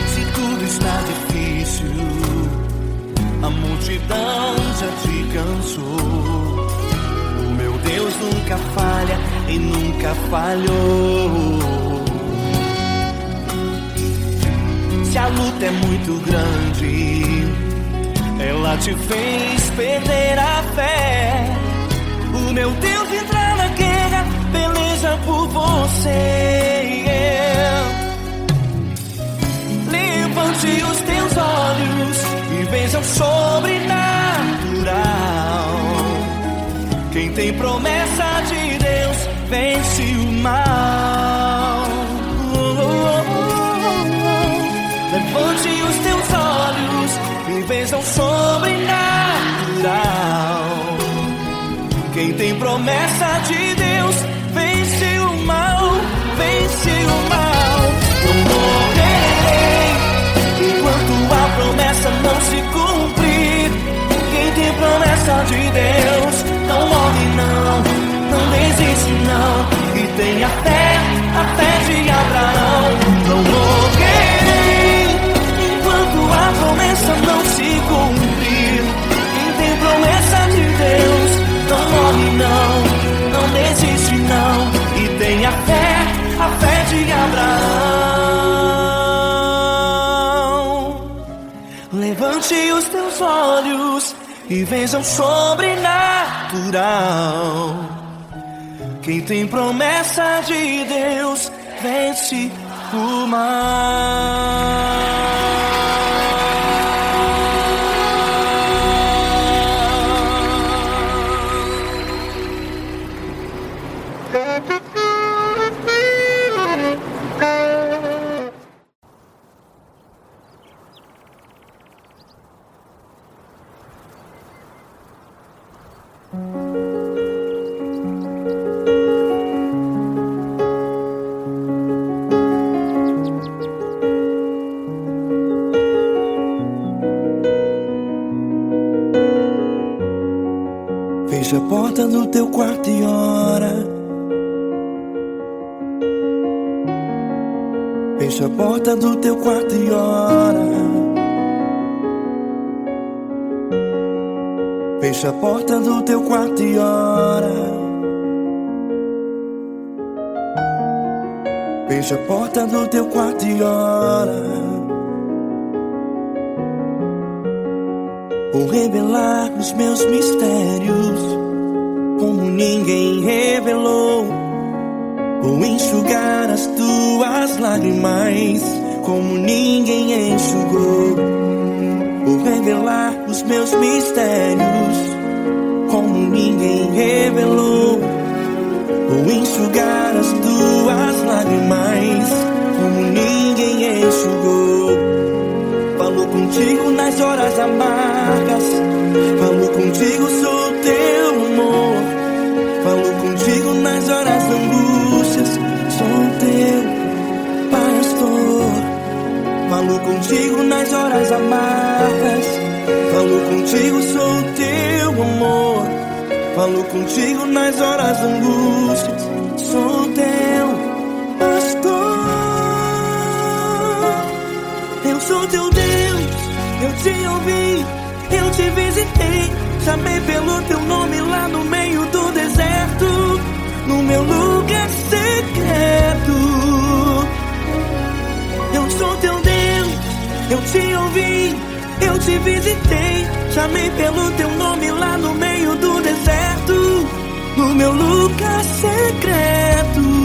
Se tudo está difícil, a multidão já te cansou. O meu Deus nunca falha e nunca falhou. Se a luta é muito grande, ela te fez perder a fé. O meu Deus entrar na guerra, peleja por você. Levante os teus olhos e veja o sobrenatural. Quem tem promessa de Deus vence o mal. Levante os teus olhos e veja o sobrenatural. Quem tem promessa de Deus vence o mal, vence o mal. Não morrerei enquanto a promessa não se cumprir. Quem tem promessa de Deus não morre minha fé, a fé de Abraão. Levante os teus olhos e veja o sobrenatural. Quem tem promessa de Deus vence o mal. Fecha a porta do teu quarto e ora. Fecha a porta do teu quarto e ora. Fecha a porta do teu quarto e ora. Fecha a porta do teu quarto e ora. Vou revelar os meus mistérios como ninguém revelou. Vou enxugar as tuas lágrimas como ninguém enxugou. Vou revelar os meus mistérios como ninguém revelou. Vou enxugar as tuas lágrimas como ninguém enxugou. Falo contigo nas horas amargas, falo contigo, sou teu amor. Falo contigo nas horas angústias, sou teu pastor. Falo contigo nas horas amargas, falo contigo, sou teu amor. Falo contigo nas horas angústias, sou teu pastor. Eu sou teu Deus, eu te ouvi, eu te visitei. Chamei pelo teu nome lá no meio do deserto, no meu lugar secreto. Eu sou teu Deus, eu te ouvi, eu te visitei. Chamei pelo teu nome lá no meio do deserto, no meu lugar secreto.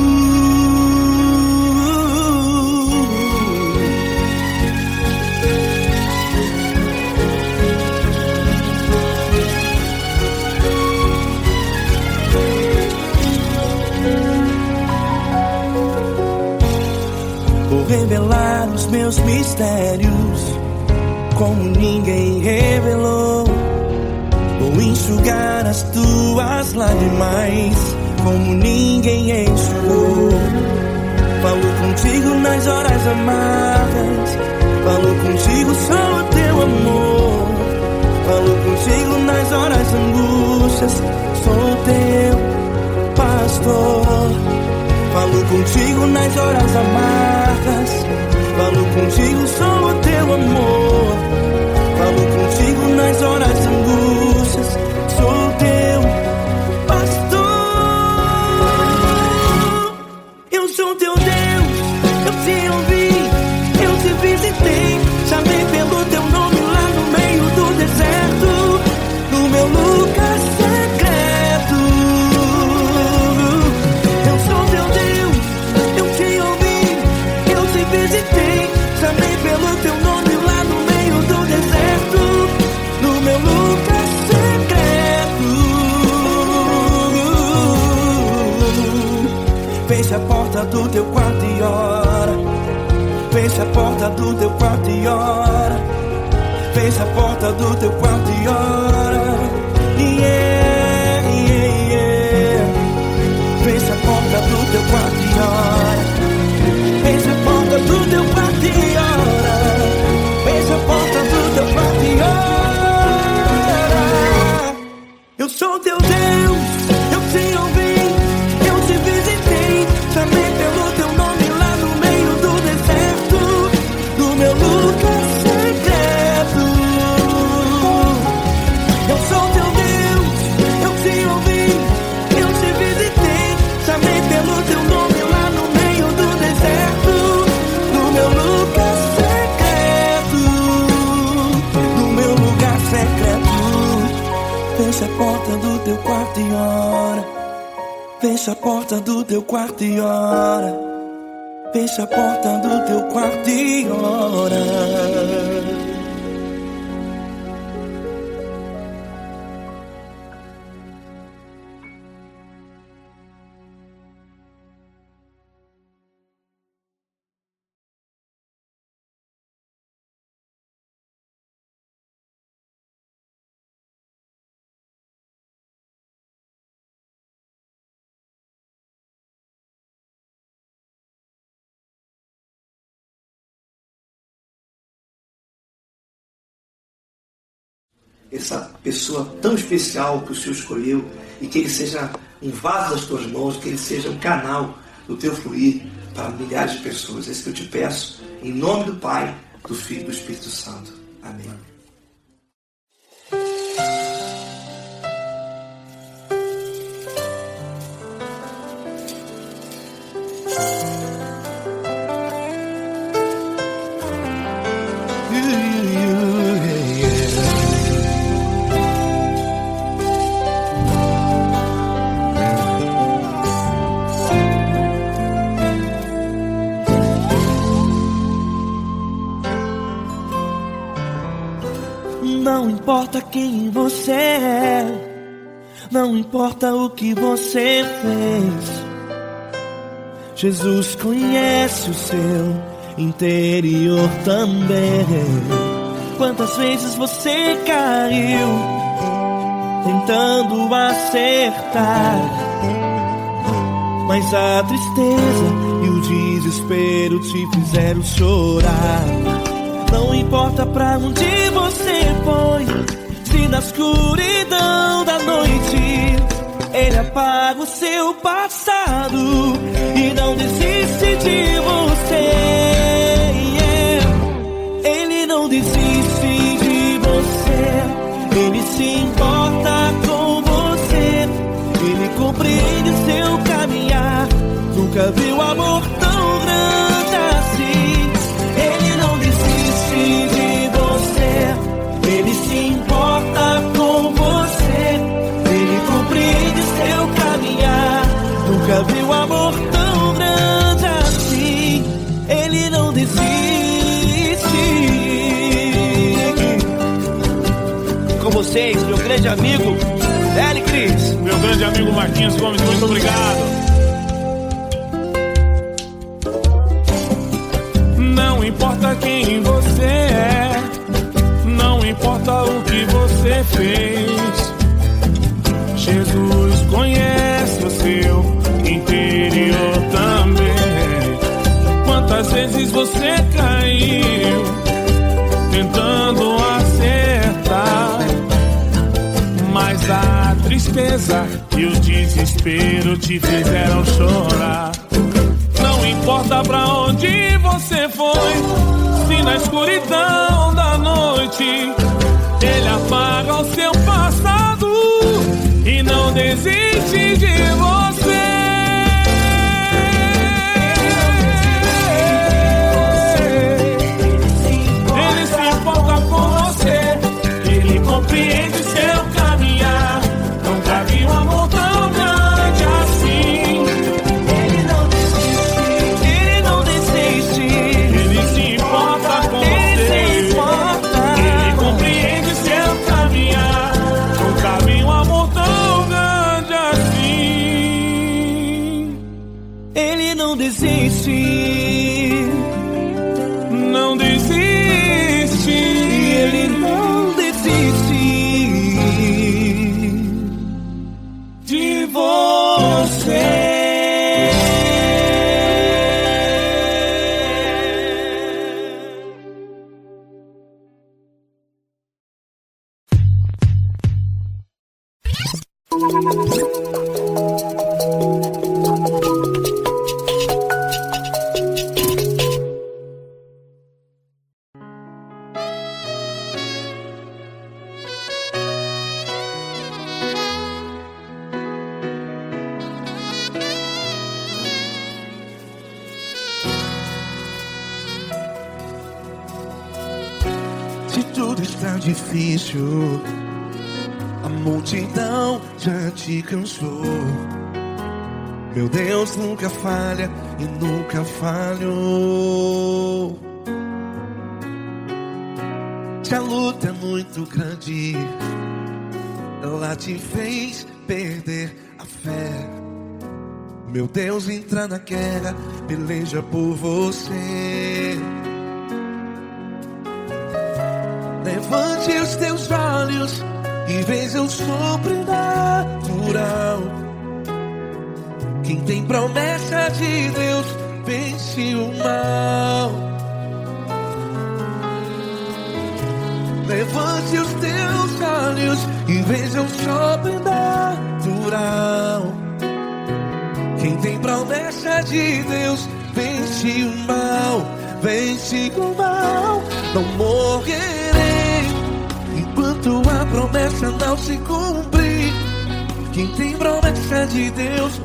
Vou revelar os meus mistérios como ninguém revelou. Vou enxugar as tuas lágrimas como ninguém enxugou. Falo contigo nas horas amargas, falo contigo, sou teu amor. Falo contigo nas horas angústias, sou teu pastor. Falo contigo nas horas amargas, falo contigo, sou o teu amor. Falo contigo nas horas angústias, sou teu pastor. Eu sou teu Deus, eu te ouvi, eu te visitei. Chamei pelo teu nome lá no meio do deserto, no meu lugar secreto. Eu sou teu Deus, eu te ouvi, eu te visitei. Chamei pelo teu nome lá no meio do deserto, no meu lugar secreto. Fecha a porta do teu quarto e ora. Fecha a porta do teu quarto e ora. Fecha a porta do teu quarto e ora. Yeah, yeah, yeah. Fecha a porta do teu quarto e ora. Fecha a porta do teu quarto e ora. Fecha a porta do teu quarto e ora. Eu sou teu Deus, eu te ouvi, eu te visitei. Chamei pelo teu nome lá no meio do deserto, no meu lugar secreto. Eu sou teu Deus, porta do teu quarto e ora. Fecha a porta do teu quarto e ora. Essa pessoa tão especial que o Senhor escolheu, e que ele seja um vaso das tuas mãos, que ele seja um canal do teu fluir para milhares de pessoas. É isso que eu te peço, em nome do Pai, do Filho e do Espírito Santo. Amém. Não importa quem você é, não importa o que você fez, Jesus conhece o seu interior também. Quantas vezes você caiu tentando acertar, mas a tristeza e o desespero te fizeram chorar. Não importa pra onde você foi, se na escuridão da noite Ele apaga o seu passado e não desiste de você. Ele não desiste de você, Ele se importa com você, Ele compreende seu caminhar. Nunca viu amor tão grande assim. Ele não desiste de você, Ele se importa com você, Ele compreende seu caminhar. Nunca viu amor tão grande assim. Ele não desiste. Com vocês, meu grande amigo L. Cris. Meu grande amigo Marquinhos Gomes, muito obrigado. Não importa quem você é, não importa o que você fez, Jesus conhece o seu interior também. Quantas vezes você caiu tentando acertar, mas a tristeza e o desespero te fizeram chorar. Não importa pra onde você foi, se na escuridão da noite Ele apaga o seu passado e não desiste de você. Ele se importa com você, Ele compreende seu caminhar. Nunca vi um amor tão grande assim. Não desiste, não desiste, Ele não desiste de você. Se tudo está difícil, a multidão já te cansou, Meu Deus nunca falha e nunca falhou. Se a luta é muito grande, ela te fez perder a fé. Meu Deus entra na guerra, peleja por você. Levante os teus olhos e veja o sobrenatural. Quem tem promessa de Deus vence o mal. Levante os teus olhos e veja o sobrenatural. Quem tem promessa de Deus vence o mal. Vence o mal. Não morrerei enquanto a promessa não se cumprir. Quem tem promessa de Deus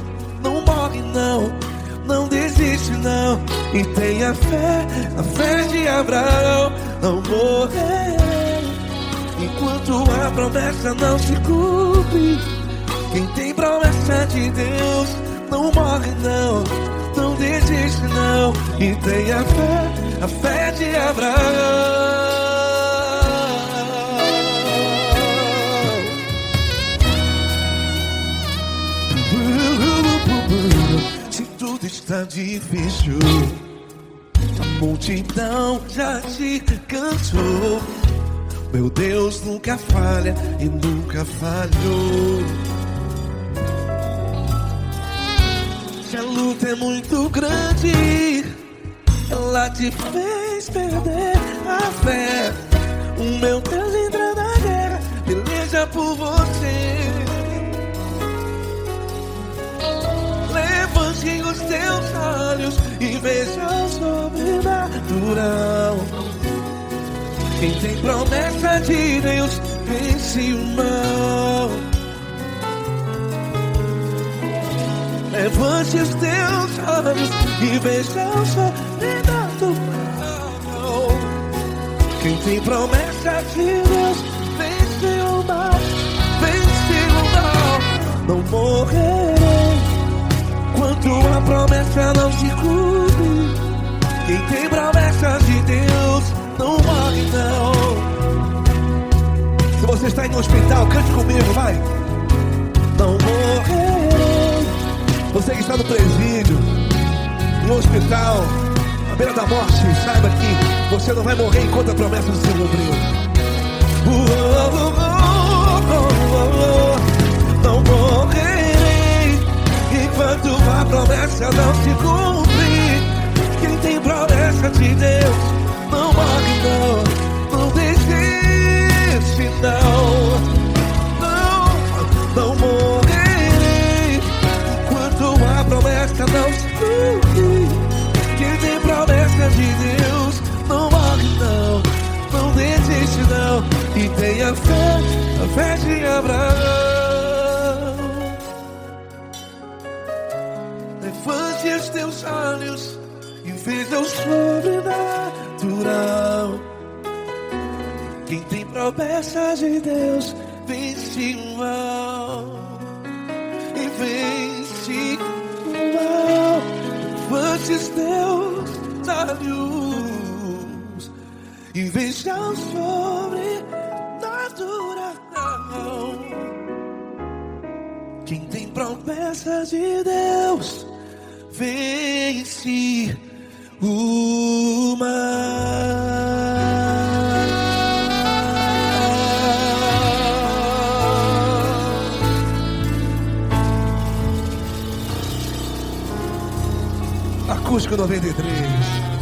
não morre não, não desiste não. E tenha fé, a fé de Abraão. Não morrerei enquanto a promessa não se cumpre. Quem tem promessa de Deus não morre não, não desiste não. E tenha fé, a fé de Abraão. Se tudo está difícil, a multidão já te cansou. Meu Deus nunca falha e nunca falhou. Se a luta é muito grande, ela te fez perder a fé. O meu Deus entra na guerra, peleja por você. Levante os teus olhos e veja o sobrenatural. Quem tem promessa de Deus vence o mal. Levante os teus olhos e veja o sobrenatural. Quem tem promessa de Deus vence o mal. Vence o mal. Não morrerei enquanto a promessa não se cumpre. Quem tem promessa de Deus não morre não. Se você está em um hospital, cante comigo, vai. Não morrerei. Você que está no presídio, em um hospital, à beira da morte, saiba que você não vai morrer enquanto a promessa não se cumpriu. Não morrerei enquanto a promessa não se cumprir. Quem tem promessa de Deus não morre não, não desiste não. Não morrerei enquanto a promessa não se cumprir. Quem tem promessa de Deus não morre não, não desiste não. E tenha fé, a fé de Abraão. Levante os teus olhos e veja o sobrenatural. Quem tem promessa de Deus vence o mal. E vence o mal. Levante os teus olhos e veja o sobrenatural. Quem tem promessa de Deus vence o mal. Acústico 93.